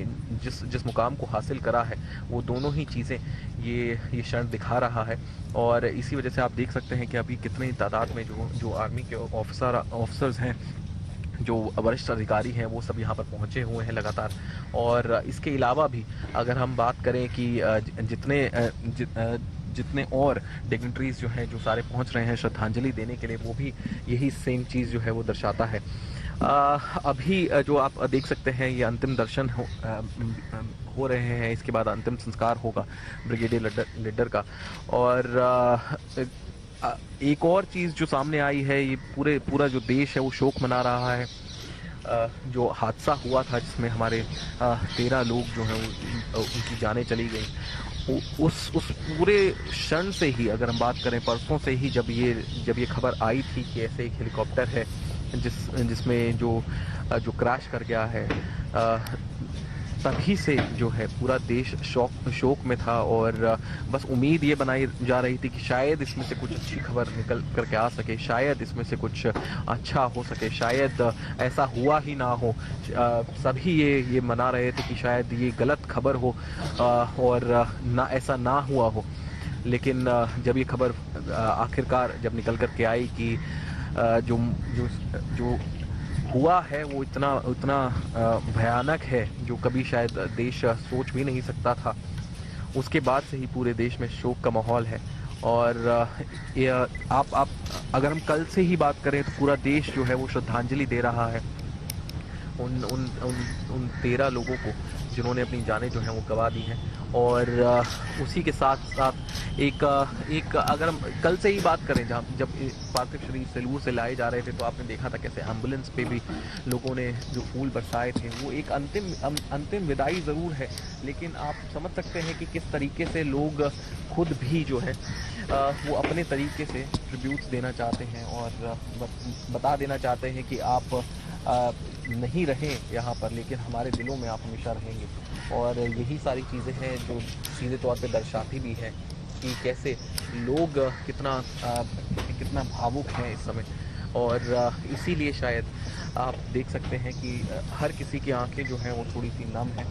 जिस मुकाम को हासिल करा है, वो दोनों ही चीज़ें ये क्षण दिखा रहा है। और इसी वजह से आप देख सकते हैं कि अभी कितनी तादाद में जो आर्मी के ऑफिसर्स हैं, जो वरिष्ठ अधिकारी हैं, वो सब यहाँ पर पहुँचे हुए हैं लगातार। और इसके अलावा भी अगर हम बात करें कि जितने और डिग्निटरीज जो हैं जो सारे पहुँच रहे हैं श्रद्धांजलि देने के लिए, वो भी यही सेम चीज़ जो है वो दर्शाता है। अभी जो आप देख सकते हैं ये अंतिम दर्शन हो रहे हैं, इसके बाद अंतिम संस्कार होगा ब्रिगेडियर लीडर का। और एक और चीज़ जो सामने आई है, ये पूरा जो देश है वो शोक मना रहा है। जो हादसा हुआ था जिसमें हमारे 13 लोग जो हैं उनकी जानें चली गई, उस पूरे क्षण से ही अगर हम बात करें, परसों से ही जब ये खबर आई थी कि ऐसे एक हेलीकॉप्टर है जिसमें जो क्रैश कर गया है, तभी से जो है पूरा देश शोक में था। और बस उम्मीद ये बनाई जा रही थी कि शायद इसमें से कुछ अच्छी खबर निकल करके आ सके, शायद इसमें से कुछ अच्छा हो सके, शायद ऐसा हुआ ही ना हो। सभी ये मना रहे थे कि शायद ये गलत खबर हो और ना ऐसा ना हुआ हो। लेकिन जब ये खबर आखिरकार जब निकल करके आई कि जो हुआ है वो इतना भयानक है जो कभी शायद देश सोच भी नहीं सकता था, उसके बाद से ही पूरे देश में शोक का माहौल है। और आप अगर हम कल से ही बात करें तो पूरा देश जो है वो श्रद्धांजलि दे रहा है उन 13 लोगों को जिन्होंने अपनी जानें जो हैं वो गंवा दी हैं। और उसी के साथ साथ एक अगर हम कल से ही बात करें जब पार्थिव शरीर सेलूर से लाए जा रहे थे तो आपने देखा था कैसे एम्बुलेंस पे भी लोगों ने जो फूल बरसाए थे। वो एक अंतिम विदाई ज़रूर है, लेकिन आप समझ सकते हैं कि किस तरीके से लोग खुद भी जो है वो अपने तरीके से ट्रिब्यूट्स देना चाहते हैं और बता देना चाहते हैं कि आप नहीं रहें यहाँ पर, लेकिन हमारे दिलों में आप हमेशा रहेंगे। और यही सारी चीज़ें हैं जो सीधे तौर पे दर्शाती भी हैं कि कैसे लोग कितना भावुक हैं इस समय। और इसीलिए शायद आप देख सकते हैं कि हर किसी की आंखें जो हैं वो थोड़ी सी नम हैं।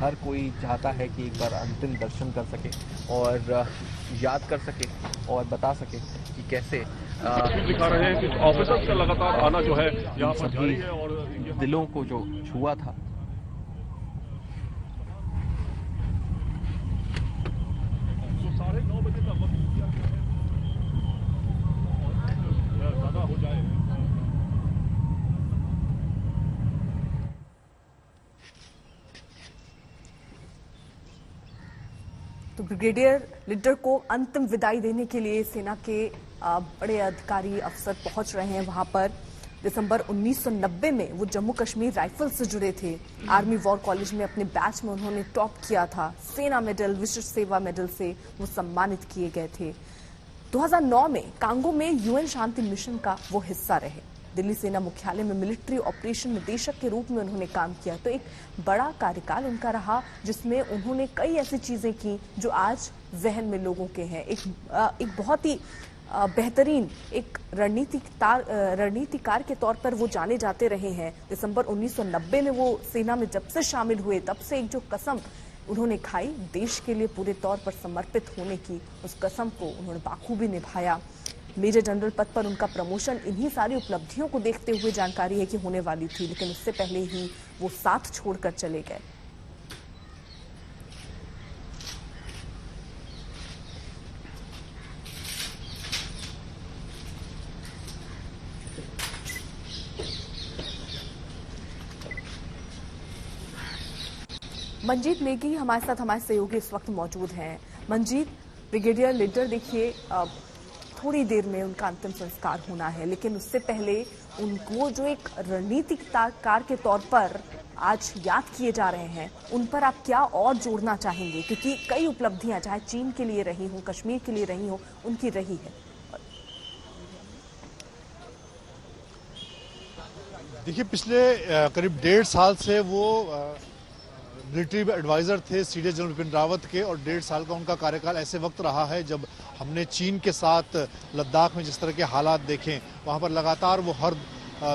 हर कोई चाहता है कि एक बार अंतिम दर्शन कर सके और याद कर सके और बता सके कि कैसे दिखा रहे हैं कि ऑफिसर्स का लगातार आना जो है यहाँ पर जारी है और दिलों को जो छुआ था। तो 9:30 बजे का वक्त दिया गया है और ज़्यादा हो जाए। तो ब्रिगेडियर लीडर को अंतिम विदाई देने के लिए सेना के बड़े अधिकारी अफसर पहुंच रहे हैं वहां पर। दिसंबर 1990 में वो जम्मू कश्मीर राइफल से जुड़े थे। आर्मी वॉर कॉलेज में अपने बैच में उन्होंने टॉप किया था। सेना मेडल, विशिष्ट सेवा मेडल से वो सम्मानित किए गए थे। 2009 में कांगो में यूएन शांति मिशन का वो हिस्सा रहे। दिल्ली सेना मुख्यालय में मिलिट्री ऑपरेशन निदेशक के रूप में उन्होंने काम किया। तो एक बड़ा कार्यकाल उनका रहा जिसमें उन्होंने कई ऐसी चीजें की जो आज जहन में लोगों के हैं। एक बहुत ही बेहतरीन एक रणनीतिकार के तौर पर वो जाने जाते रहे हैं। दिसंबर 1990 में वो सेना में जब से शामिल हुए तब से एक जो कसम उन्होंने खाई देश के लिए पूरे तौर पर समर्पित होने की, उस कसम को उन्होंने बाखूबी निभाया। मेजर जनरल पद पर उनका प्रमोशन इन्हीं सारी उपलब्धियों को देखते हुए जानकारी है कि होने वाली थी, लेकिन उससे पहले ही वो साथ छोड़कर चले गए। मंजीत नेगी हमारे साथ, हमारे सहयोगी इस वक्त मौजूद हैं। मंजीत, ब्रिगेडियर लीडर देखिए थोड़ी देर में उनका अंतिम संस्कार होना है, लेकिन उससे पहले उनको जो एक रणनीतिकार के तौर पर आज याद किए जा रहे हैं, उन पर आप क्या और जोड़ना चाहेंगे? क्योंकि कई उपलब्धियां चाहे चीन के लिए रही हो, कश्मीर के लिए रही हो, उनकी रही है। देखिए, पिछले करीब 1.5 साल से वो मिलिट्री एडवाइजर थे सीडीएस जनरल बिपिन रावत के, और 1.5 साल का उनका कार्यकाल ऐसे वक्त रहा है जब हमने चीन के साथ लद्दाख में जिस तरह के हालात देखे, वहां पर लगातार वो हर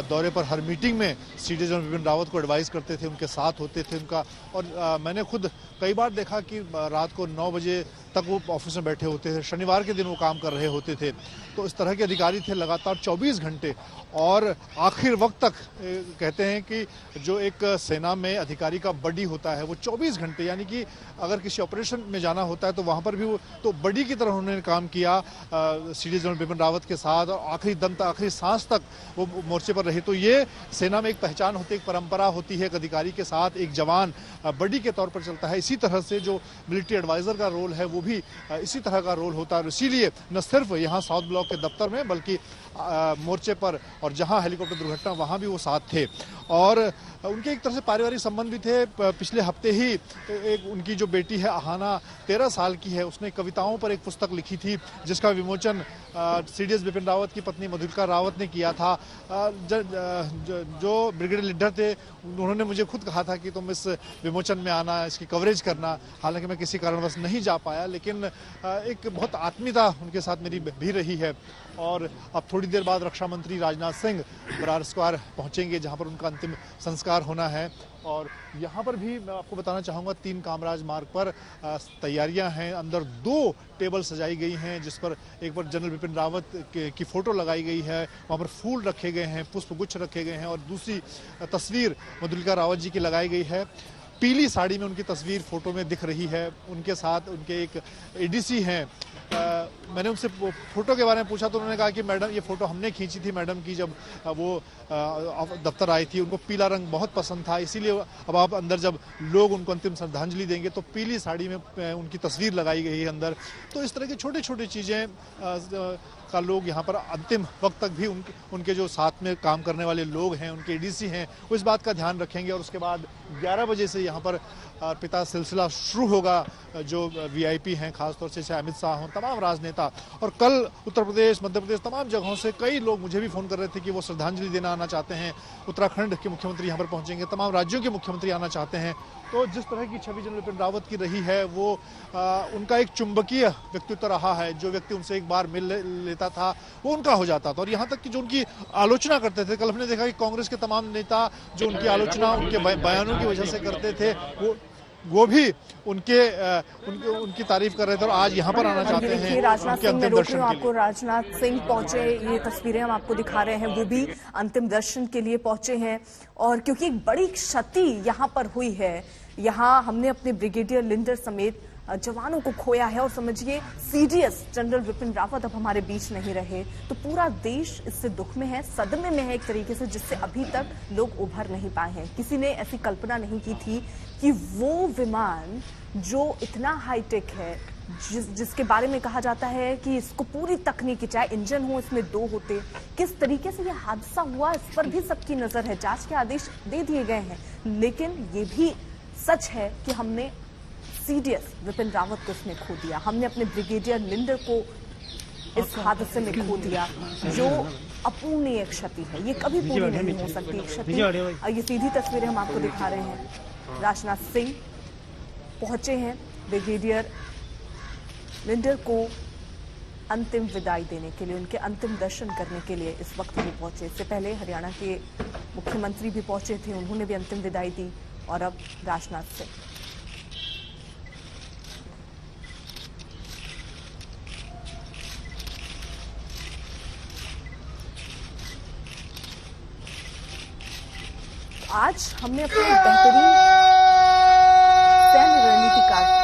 दौरे पर, हर मीटिंग में सीडीएस जनरल बिपिन रावत को एडवाइस करते थे, उनके साथ होते थे उनका। और मैंने खुद कई बार देखा कि रात को 9 बजे तक वो ऑफिस में बैठे होते थे, शनिवार के दिन वो काम कर रहे होते थे। तो इस तरह के अधिकारी थे लगातार 24 घंटे, और आखिर वक्त तक कहते हैं कि जो एक सेना में अधिकारी का बडी होता है वो 24 घंटे, यानी कि अगर किसी ऑपरेशन में जाना होता है तो वहां पर भी वो तो बडी की तरह उन्होंने काम किया सीडीएस जनरल बिपिन रावत के साथ, और आखिरी दम तक, आखिरी सांस तक वो मोर्चे पर रहे। तो ये सेना में एक पहचान होती है, एक परंपरा होती है, एक अधिकारी के साथ एक जवान बडी के तौर पर चलता है। इसी तरह से जो मिलिट्री एडवाइजर का रोल है वो भी इसी तरह का रोल होता है। और इसीलिए न सिर्फ यहाँ साउथ ब्लॉक के दफ्तर में, बल्कि मोर्चे पर और जहां हेलीकॉप्टर दुर्घटना वहां भी वो साथ थे। और उनके एक तरह से पारिवारिक संबंध भी थे। पिछले हफ्ते ही एक उनकी जो बेटी है आहाना 13 साल की है, उसने कविताओं पर एक पुस्तक लिखी थी जिसका विमोचन सीडीएस बिपिन रावत की पत्नी मधुलिका रावत ने किया था। जो ब्रिगेडियर लीडर थे उन्होंने मुझे खुद कहा था कि तुम इस विमोचन में आना, इसकी कवरेज करना। हालांकि मैं किसी कारणवश नहीं जा पाया, लेकिन एक बहुत आत्मीयता उनके साथ मेरी भी रही है। और अब थोड़ी देर बाद रक्षा मंत्री राजनाथ सिंह बरार स्क्वायर पहुंचेंगे जहां पर उनका अंतिम संस्कार होना है। और यहाँ पर भी मैं आपको बताना चाहूँगा 3 कामराज मार्ग पर तैयारियां हैं। अंदर 2 टेबल सजाई गई हैं जिस पर एक बार जनरल बिपिन रावत की फोटो लगाई गई है, वहाँ पर फूल रखे गए हैं, पुष्पगुच्छ रखे गए हैं, और दूसरी तस्वीर मधुलिका रावत जी की लगाई गई है। पीली साड़ी में उनकी तस्वीर फोटो में दिख रही है। उनके साथ उनके एक एडीसी हैं मैंने उनसे फोटो के बारे में पूछा तो उन्होंने कहा कि मैडम ये फोटो हमने खींची थी मैडम की, जब वो दफ्तर आई थी, उनको पीला रंग बहुत पसंद था, इसीलिए अब आप अंदर जब लोग उनको अंतिम श्रद्धांजलि देंगे तो पीली साड़ी में उनकी तस्वीर लगाई गई है अंदर। तो इस तरह की छोटी छोटी चीज़ें का लोग यहाँ पर अंतिम वक्त तक भी उनके जो साथ में काम करने वाले लोग हैं, उनके एडीसी हैं, वो इस बात का ध्यान रखेंगे। और उसके बाद 11 बजे से यहाँ पर पिता सिलसिला शुरू होगा। जो वीआईपी हैं, खासतौर से अमित शाह हों, तमाम राजनेता, और कल उत्तर प्रदेश, मध्य प्रदेश, तमाम जगहों से कई लोग मुझे भी फ़ोन कर रहे थे कि वो श्रद्धांजलि देना आना चाहते हैं। उत्तराखंड के मुख्यमंत्री यहाँ पर पहुँचेंगे, तमाम राज्यों के मुख्यमंत्री आना चाहते हैं। तो जिस तरह की छवि जनरल बिपिन रावत की रही है वो उनका एक चुंबकीय व्यक्तित्व रहा है। जो व्यक्ति उनसे एक बार मिल लेता था वो उनका हो जाता था। और यहाँ तक कि जो उनकी आलोचना करते थे, कल हमने देखा कि कांग्रेस के तमाम नेता जो उनकी आलोचना उनके बयानों की वजह से करते थे वो भी उनकी तारीफ कर रहे थे और आज यहाँ पर आना चाहते हैं। राजनाथ सिंह, मैं रोक रही हूँ आपको, राजनाथ सिंह पहुंचे, ये तस्वीरें हम आपको दिखा रहे हैं, वो भी अंतिम दर्शन के लिए पहुंचे हैं। और क्योंकि एक बड़ी क्षति यहाँ पर हुई है, यहाँ हमने अपने ब्रिगेडियर लिंडर समेत जवानों को खोया है, और समझिए सीडीएस जनरल बिपिन रावत अब हमारे बीच नहीं रहे, तो पूरा देश इससे दुख में है, सदमे में है एक तरीके से, जिससे अभी तक लोग उभर नहीं पाए हैं। किसी ने ऐसी कल्पना नहीं की थी कि वो विमान जो इतना हाईटेक है, जिसके बारे में कहा जाता है कि इसको पूरी तकनीक, चाहे इंजन हो, इसमें 2 होते, किस तरीके से यह हादसा हुआ इस पर भी सबकी नजर है। जांच के आदेश दे दिए गए हैं, लेकिन ये भी सच है कि हमने सीडीएस विपिन रावत को इसमें खो दिया, हमने अपने ब्रिगेडियर लिंडर को इस हादसे में खो दिया, जो अपूर्णीय क्षति है, ये कभी पूरी नहीं हो सकती क्षति। ये सीधी तस्वीरें हम आपको दिखा रहे हैं। राजनाथ सिंह पहुंचे हैं ब्रिगेडियर लिंडर को अंतिम विदाई देने के लिए, उनके अंतिम दर्शन करने के लिए इस वक्त वो पहुंचे। इससे पहले हरियाणा के मुख्यमंत्री भी पहुंचे थे, उन्होंने भी अंतिम विदाई दी, और अब राजनाथ सिंह। आज हमने अपने बेहतरीन सैन्य रणनीतिकार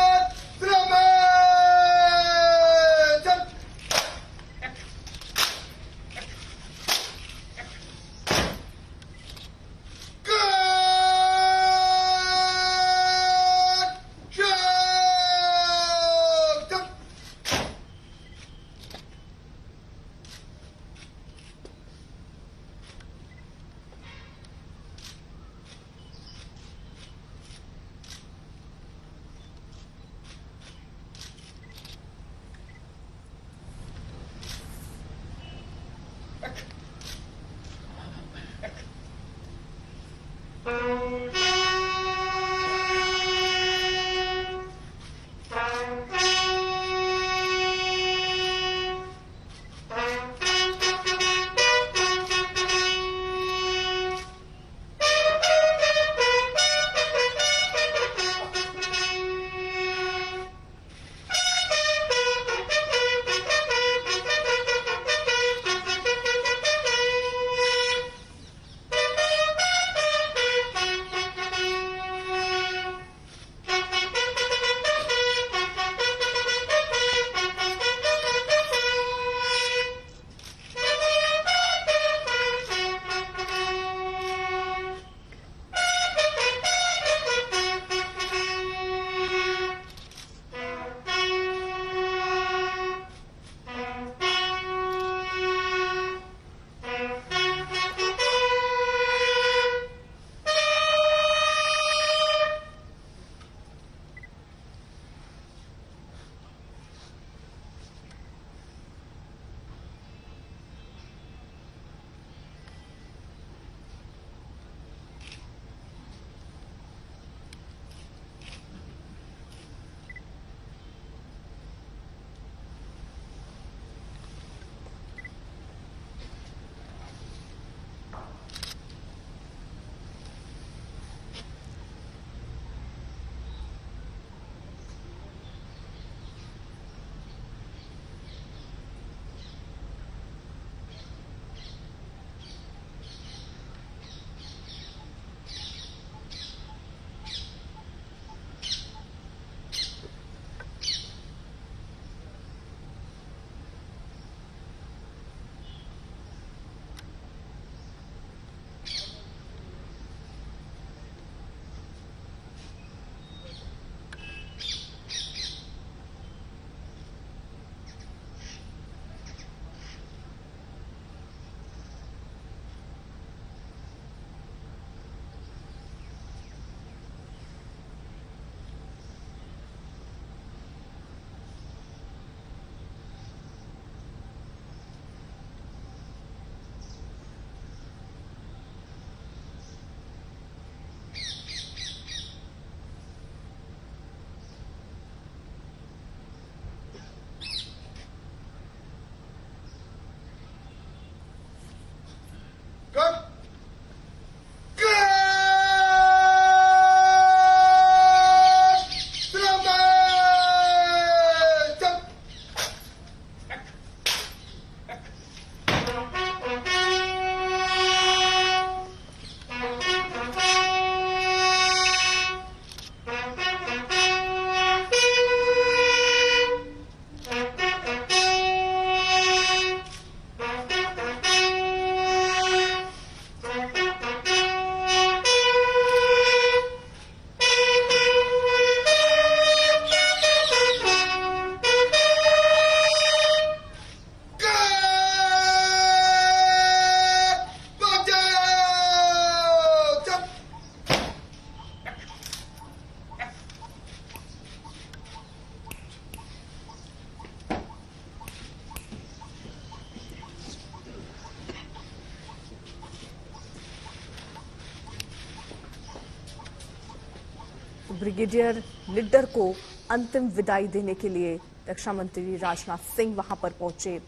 तो ब्रिगेडियर लिड्डर को अंतिम विदाई देने के लिए रक्षा मंत्री राजनाथ सिंह वहां पर पहुंचे।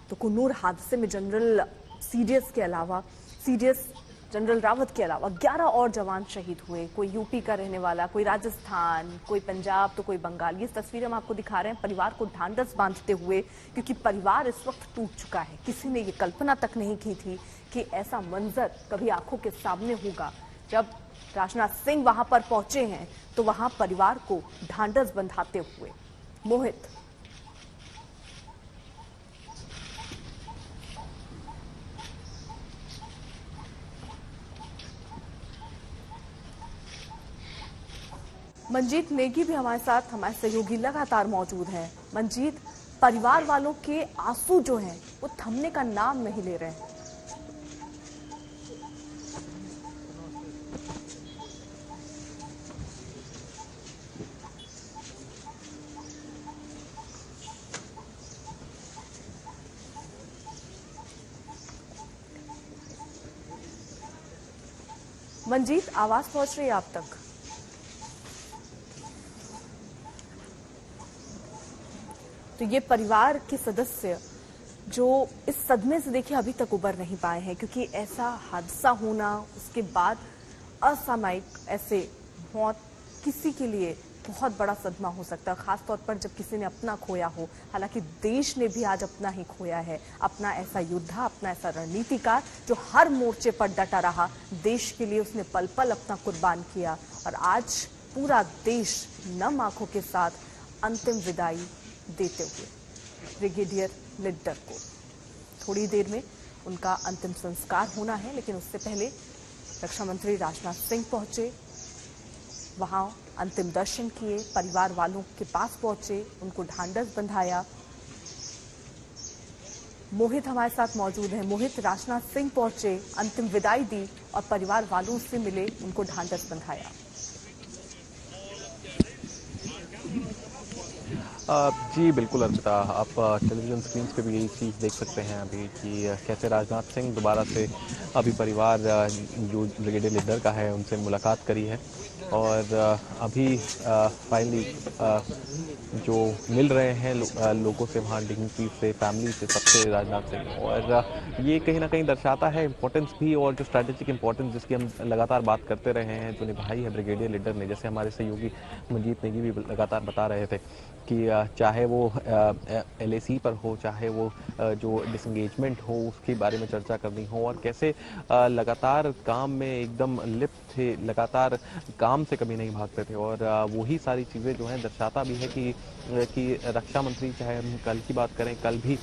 तो कुन्नूर हादसे में जनरल रावत के अलावा 11 और जवान शहीद हुए। कोई यूपी का रहने वाला, कोई राजस्थान, कोई पंजाब तो कोई बंगाल। ये तस्वीरें हम आपको दिखा रहे हैं परिवार को ढांढस बांधते हुए, क्योंकि परिवार इस वक्त टूट चुका है। किसी ने ये कल्पना तक नहीं की थी कि ऐसा मंजर कभी आंखों के सामने होगा। जब राजनाथ सिंह वहां पर पहुंचे हैं तो वहां परिवार को ढांढस बंधाते हुए मोहित मंजीत नेगी भी हमारे साथ, हमारे सहयोगी लगातार मौजूद हैं। मंजीत, परिवार वालों के आंसू जो हैं वो थमने का नाम नहीं ले रहे हैं। मंजीत, आवाज पहुंच रही है आप तक? तो ये परिवार के सदस्य जो इस सदमे से देखिए अभी तक उबर नहीं पाए हैं, क्योंकि ऐसा हादसा होना, उसके बाद असामयिक ऐसे मौत किसी के लिए बहुत बड़ा सदमा हो सकता है, खासतौर पर जब किसी ने अपना खोया हो। हालांकि देश ने भी आज अपना ही खोया है, अपना ऐसा योद्धा, अपना ऐसा रणनीतिकार जो हर मोर्चे पर डटा रहा, देश के लिए उसने पल पल अपना कुर्बान किया। और आज पूरा देश नम आंखों के साथ अंतिम विदाई देते हुए ब्रिगेडियर लिड्डर को। थोड़ी देर में उनका अंतिम संस्कार होना है, लेकिन उससे पहले रक्षा मंत्री राजनाथ सिंह पहुंचे, वहां अंतिम दर्शन किए, परिवार वालों के पास पहुंचे, उनको ढांढस बंधाया। मोहित हमारे साथ मौजूद हैं। मोहित, राजनाथ सिंह पहुंचे, अंतिम विदाई दी और परिवार वालों से मिले, उनको ढांढस बंधाया। जी बिल्कुल अर्पिता, आप टेलीविज़न स्क्रीन पे भी यही चीज़ देख सकते हैं अभी कि कैसे राजनाथ सिंह दोबारा से अभी परिवार जो ब्रिगेडियर लिड्डर का है उनसे मुलाकात करी है और अभी फाइनली जो मिल रहे हैं लोगों से, वहाँ डिग्निटी से, फैमिली से, सबसे राजनाथ सिंह। और ये कहीं ना कहीं दर्शाता है इम्पोर्टेंस भी, और जो स्ट्रैटेजिक इम्पोर्टेंस जिसकी हम लगातार बात करते रहे हैं, जो निभाई है ब्रिगेडियर लिड्डर ने। जैसे हमारे सहयोगी मंजीत नेगी भी लगातार बता रहे थे कि चाहे वो LAC पर हो, चाहे वो जो डिसंगेजमेंट हो, उसके बारे में चर्चा करनी हो, और कैसे लगातार काम में एकदम लिप्त थे, लगातार काम से कभी नहीं भागते थे। और वही सारी चीज़ें जो हैं दर्शाता भी है कि रक्षा मंत्री, चाहे हम कल की बात करें, कल भी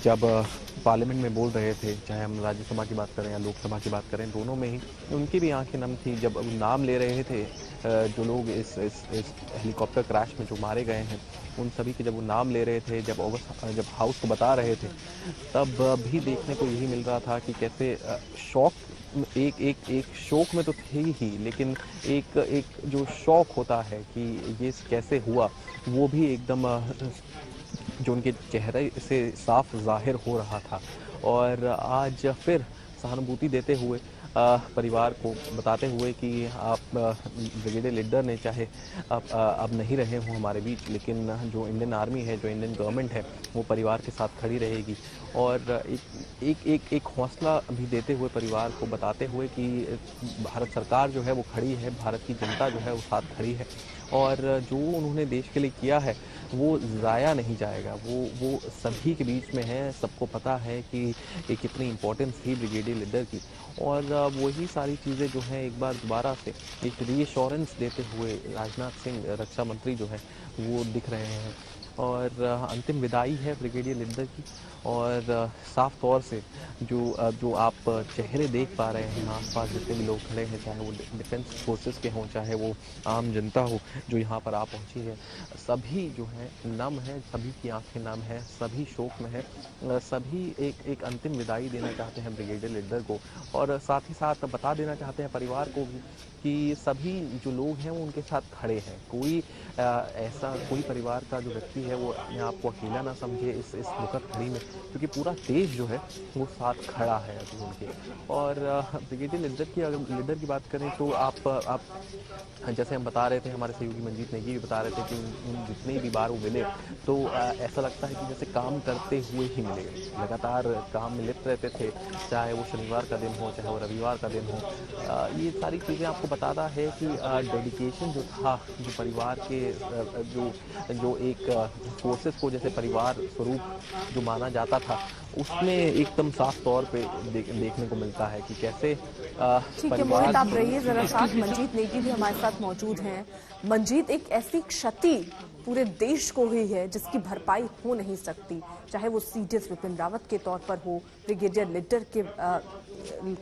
जब पार्लियामेंट में बोल रहे थे, चाहे हम राज्यसभा की बात करें या लोकसभा की बात करें, दोनों में ही उनकी भी आंखें नम थी जब नाम ले रहे थे जो लोग इस हेलीकॉप्टर क्रैश में जो मारे गए हैं, उन सभी के जब वो नाम ले रहे थे, जब हाउस को बता रहे थे, तब भी देखने को यही मिल रहा था कि कैसे एक शौक में तो थे ही, लेकिन एक जो शौक होता है कि ये कैसे हुआ, वो भी एकदम जो उनके चेहरे से साफ जाहिर हो रहा था। और आज फिर सहानुभूति देते हुए परिवार को बताते हुए कि आप ब्रिगेडियर लिड्डर ने चाहे अब नहीं रहे हों हमारे बीच, लेकिन जो इंडियन आर्मी है, जो इंडियन गवर्नमेंट है, वो परिवार के साथ खड़ी रहेगी। और एक हौसला भी देते हुए परिवार को बताते हुए कि भारत सरकार जो है वो खड़ी है, भारत की जनता जो है वो साथ खड़ी है, और जो उन्होंने देश के लिए किया है वो ज़ाया नहीं जाएगा, वो सभी के बीच में है। सबको पता है कि कितनी इम्पोर्टेंस थी ब्रिगेडियर लिड्डर की, और वही सारी चीज़ें जो हैं एक बार दोबारा से एक रीअश्योरेंस देते हुए राजनाथ सिंह रक्षा मंत्री जो है वो दिख रहे हैं। और अंतिम विदाई है ब्रिगेडियर लिड्डर की, और साफ तौर से जो आप चेहरे देख पा रहे हैं आसपास जितने भी लोग खड़े हैं, चाहे वो डिफेंस फोर्सेस के हों, चाहे वो आम जनता हो जो यहाँ पर आ पहुँची है, सभी जो है नम है, सभी की आंखें नम है, सभी शोक में है, सभी एक अंतिम विदाई देना चाहते हैं ब्रिगेडियर लिड्डर को। और साथ ही साथ बता देना चाहते हैं परिवार को कि सभी जो लोग हैं वो उनके साथ खड़े हैं। कोई ऐसा कोई परिवार का जो व्यक्ति भी है वो अपने आप को अकेला ना समझे इस दुखद घड़ी में, क्योंकि पूरा देश जो है वो साथ खड़ा है अभी उनके। और ब्रिगेडियर लीडर की बात करें तो आप जैसे हम बता रहे थे, हमारे सहयोगी मंजीत नेगी भी बता रहे थे कि उन जितनी भी बार वो मिले तो ऐसा लगता है कि जैसे काम करते हुए ही मिले, लगातार काम में लिप्त रहते थे, चाहे वो शनिवार का दिन हो चाहे वो रविवार का दिन हो। ये सारी चीज़ें आपको बताता है कि डेडिकेशन जो था, जो परिवार के जो एक फोर्सेस को जैसे परिवार स्वरूप जो माना जाता था, उसमें एकदम साफ तौर पे देखने को मिलता है कि कैसे ठीक है मोहित, आप रहिए जरा साथ। मंजीत नेगी भी हमारे साथ मौजूद हैं। मंजीत, एक ऐसी क्षति पूरे देश को हुई है जिसकी भरपाई हो नहीं सकती, चाहे वो सीडीएस विपिन रावत के तौर पर हो, ब्रिगेडियर लीडर के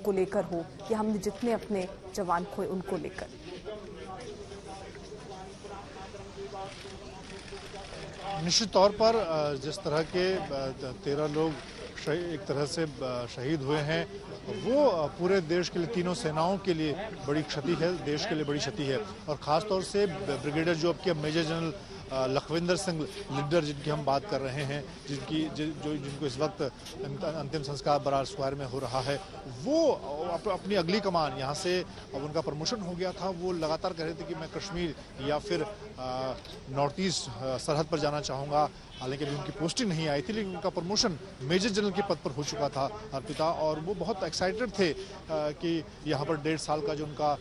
को लेकर हो, या हमने जितने अपने जवान खोए उनको लेकर। निश्चित तौर पर जिस तरह के 13 लोग एक तरह से शहीद हुए हैं, वो पूरे देश के लिए, तीनों सेनाओं के लिए बड़ी क्षति है, देश के लिए बड़ी क्षति है। और ख़ास तौर से ब्रिगेडियर जो अब के major general Lakhwinder Singh leader जिनकी हम बात कर रहे हैं, जिनको इस वक्त अंतिम संस्कार बरार स्क्वायर में हो रहा है, वो अपनी अगली कमान यहाँ से, अब उनका प्रमोशन हो गया था, वो लगातार कह रहे थे कि मैं कश्मीर या फिर नॉर्थ ईस्ट सरहद पर जाना चाहूँगा। हालांकि अभी उनकी पोस्टिंग नहीं आई थी, लेकिन उनका प्रमोशन मेजर जनरल के पद पर हो चुका था अर्पिता, और वो बहुत एक्साइटेड थे कि यहाँ पर 1.5 साल का जो उनका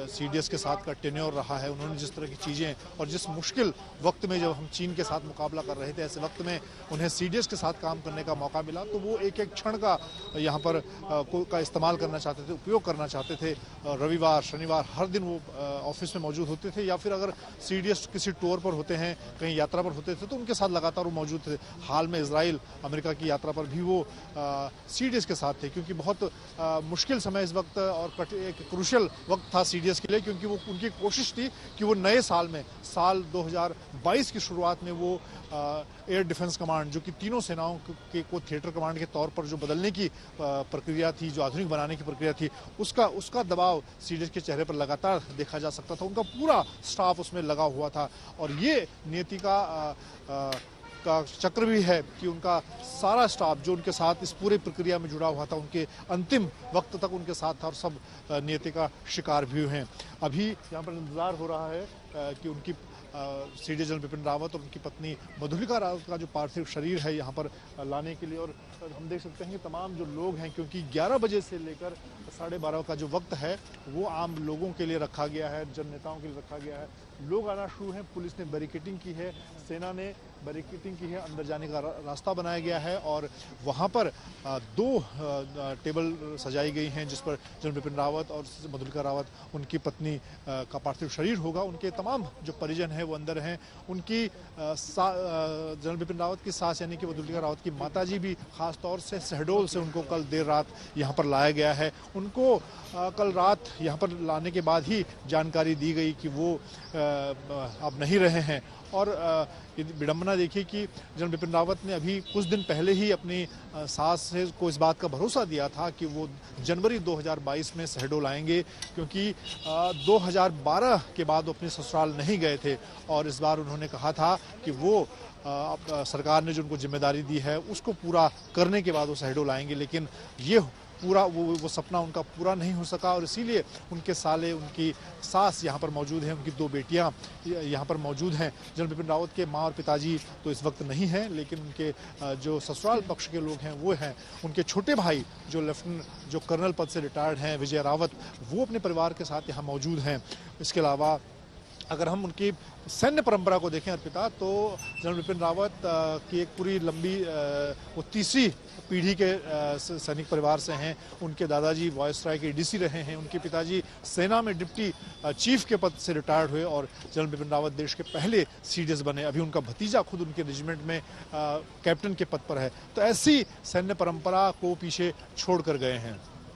सीडीएस के साथ का टेन्योर रहा है, उन्होंने जिस तरह की चीज़ें और जिस मुश्किल वक्त में जब हम चीन के साथ मुकाबला कर रहे थे, ऐसे वक्त में उन्हें सीडीएस के साथ काम करने का मौका मिला, तो वो एक एक क्षण का यहाँ पर का इस्तेमाल करना चाहते थे, उपयोग करना चाहते थे। रविवार शनिवार हर दिन वो ऑफिस में मौजूद होते थे, या फिर अगर सीडीएस किसी टूर पर होते हैं, कहीं यात्रा पर होते थे, तो उनके साथ लगातार वो मौजूद थे। हाल में इजराइल अमेरिका की यात्रा पर भी वो सीडीएस के साथ थे, क्योंकि बहुत मुश्किल समय इस वक्त और एक क्रूशियल वक्त था सीडीएस के लिए, क्योंकि वो उनकी कोशिश थी कि वो नए साल में, साल 2022 की शुरुआत में वो एयर डिफेंस कमांड, जो कि तीनों सेनाओं को थिएटर कमांड के तौर पर जो बदलने की प्रक्रिया थी, जो आधुनिक बनाने की प्रक्रिया थी, उसका दबाव सीडीएस के चेहरे पर लगातार देखा जा सकता था। उनका पूरा स्टाफ उसमें लगा हुआ था, और ये नियति का चक्र भी है कि उनका सारा स्टाफ जो उनके साथ इस पूरी प्रक्रिया में जुड़ा हुआ था, उनके अंतिम वक्त तक उनके साथ था, और सब नियति का शिकार भी हुए हैं। अभी यहाँ पर इंतजार हो रहा है कि उनकी सीडीएस जनरल बिपिन रावत और उनकी पत्नी मधुलिका रावत का जो पार्थिव शरीर है यहाँ पर लाने के लिए, और हम देख सकते हैं कि तमाम जो लोग हैं, क्योंकि 11 बजे से लेकर 12:30 का जो वक्त है वो आम लोगों के लिए रखा गया है, जन नेताओं के लिए रखा गया है। लोग आना शुरू हैं, पुलिस ने बैरिकेडिंग की है, सेना ने बैरिकेडिंग की है, अंदर जाने का रास्ता बनाया गया है, और वहाँ पर 2 टेबल सजाई गई हैं जिस पर जनरल बिपिन रावत और मधुलिका रावत, उनकी पत्नी का पार्थिव शरीर होगा। उनके तमाम जो परिजन हैं वो अंदर हैं। उनकी जनरल बिपिन रावत की सास यानी कि मधुलिका रावत की माताजी भी खास तौर से शहडोल से उनको कल देर रात यहाँ पर लाया गया है। उनको कल रात यहाँ पर लाने के बाद ही जानकारी दी गई कि वो अब नहीं रहे हैं, और विडंबना देखिए कि जनरल बिपिन रावत ने अभी कुछ दिन पहले ही अपनी सास को इस बात का भरोसा दिया था कि वो जनवरी 2022 में शहडोल आएंगे, क्योंकि 2012 के बाद वो अपने ससुराल नहीं गए थे, और इस बार उन्होंने कहा था कि वो सरकार ने जो उनको जिम्मेदारी दी है उसको पूरा करने के बाद वो शहडोल आएंगे, लेकिन ये पूरा वो सपना उनका पूरा नहीं हो सका, और इसीलिए उनके साले, उनकी सास यहाँ पर मौजूद हैं, उनकी 2 बेटियाँ यहाँ पर मौजूद हैं। जनरल बिपिन रावत के माँ और पिताजी तो इस वक्त नहीं हैं, लेकिन उनके जो ससुराल पक्ष के लोग हैं वो हैं। उनके छोटे भाई जो कर्नल पद से रिटायर्ड हैं, विजय रावत, वो अपने परिवार के साथ यहाँ मौजूद हैं। इसके अलावा अगर हम उनकी सैन्य परंपरा को देखें अर्पिता, तो जनरल बिपिन रावत की एक पूरी लंबी, वो 3री पीढ़ी के सैनिक परिवार से हैं। उनके दादाजी वायसराय के डीसी रहे हैं, उनके पिताजी सेना में डिप्टी चीफ के पद से रिटायर्ड हुए, और जनरल बिपिन रावत देश के पहले सीडीएस बने। अभी उनका भतीजा खुद उनके रेजिमेंट में कैप्टन के पद पर है। तो ऐसी सैन्य परंपरा को पीछे छोड़ कर गए हैं।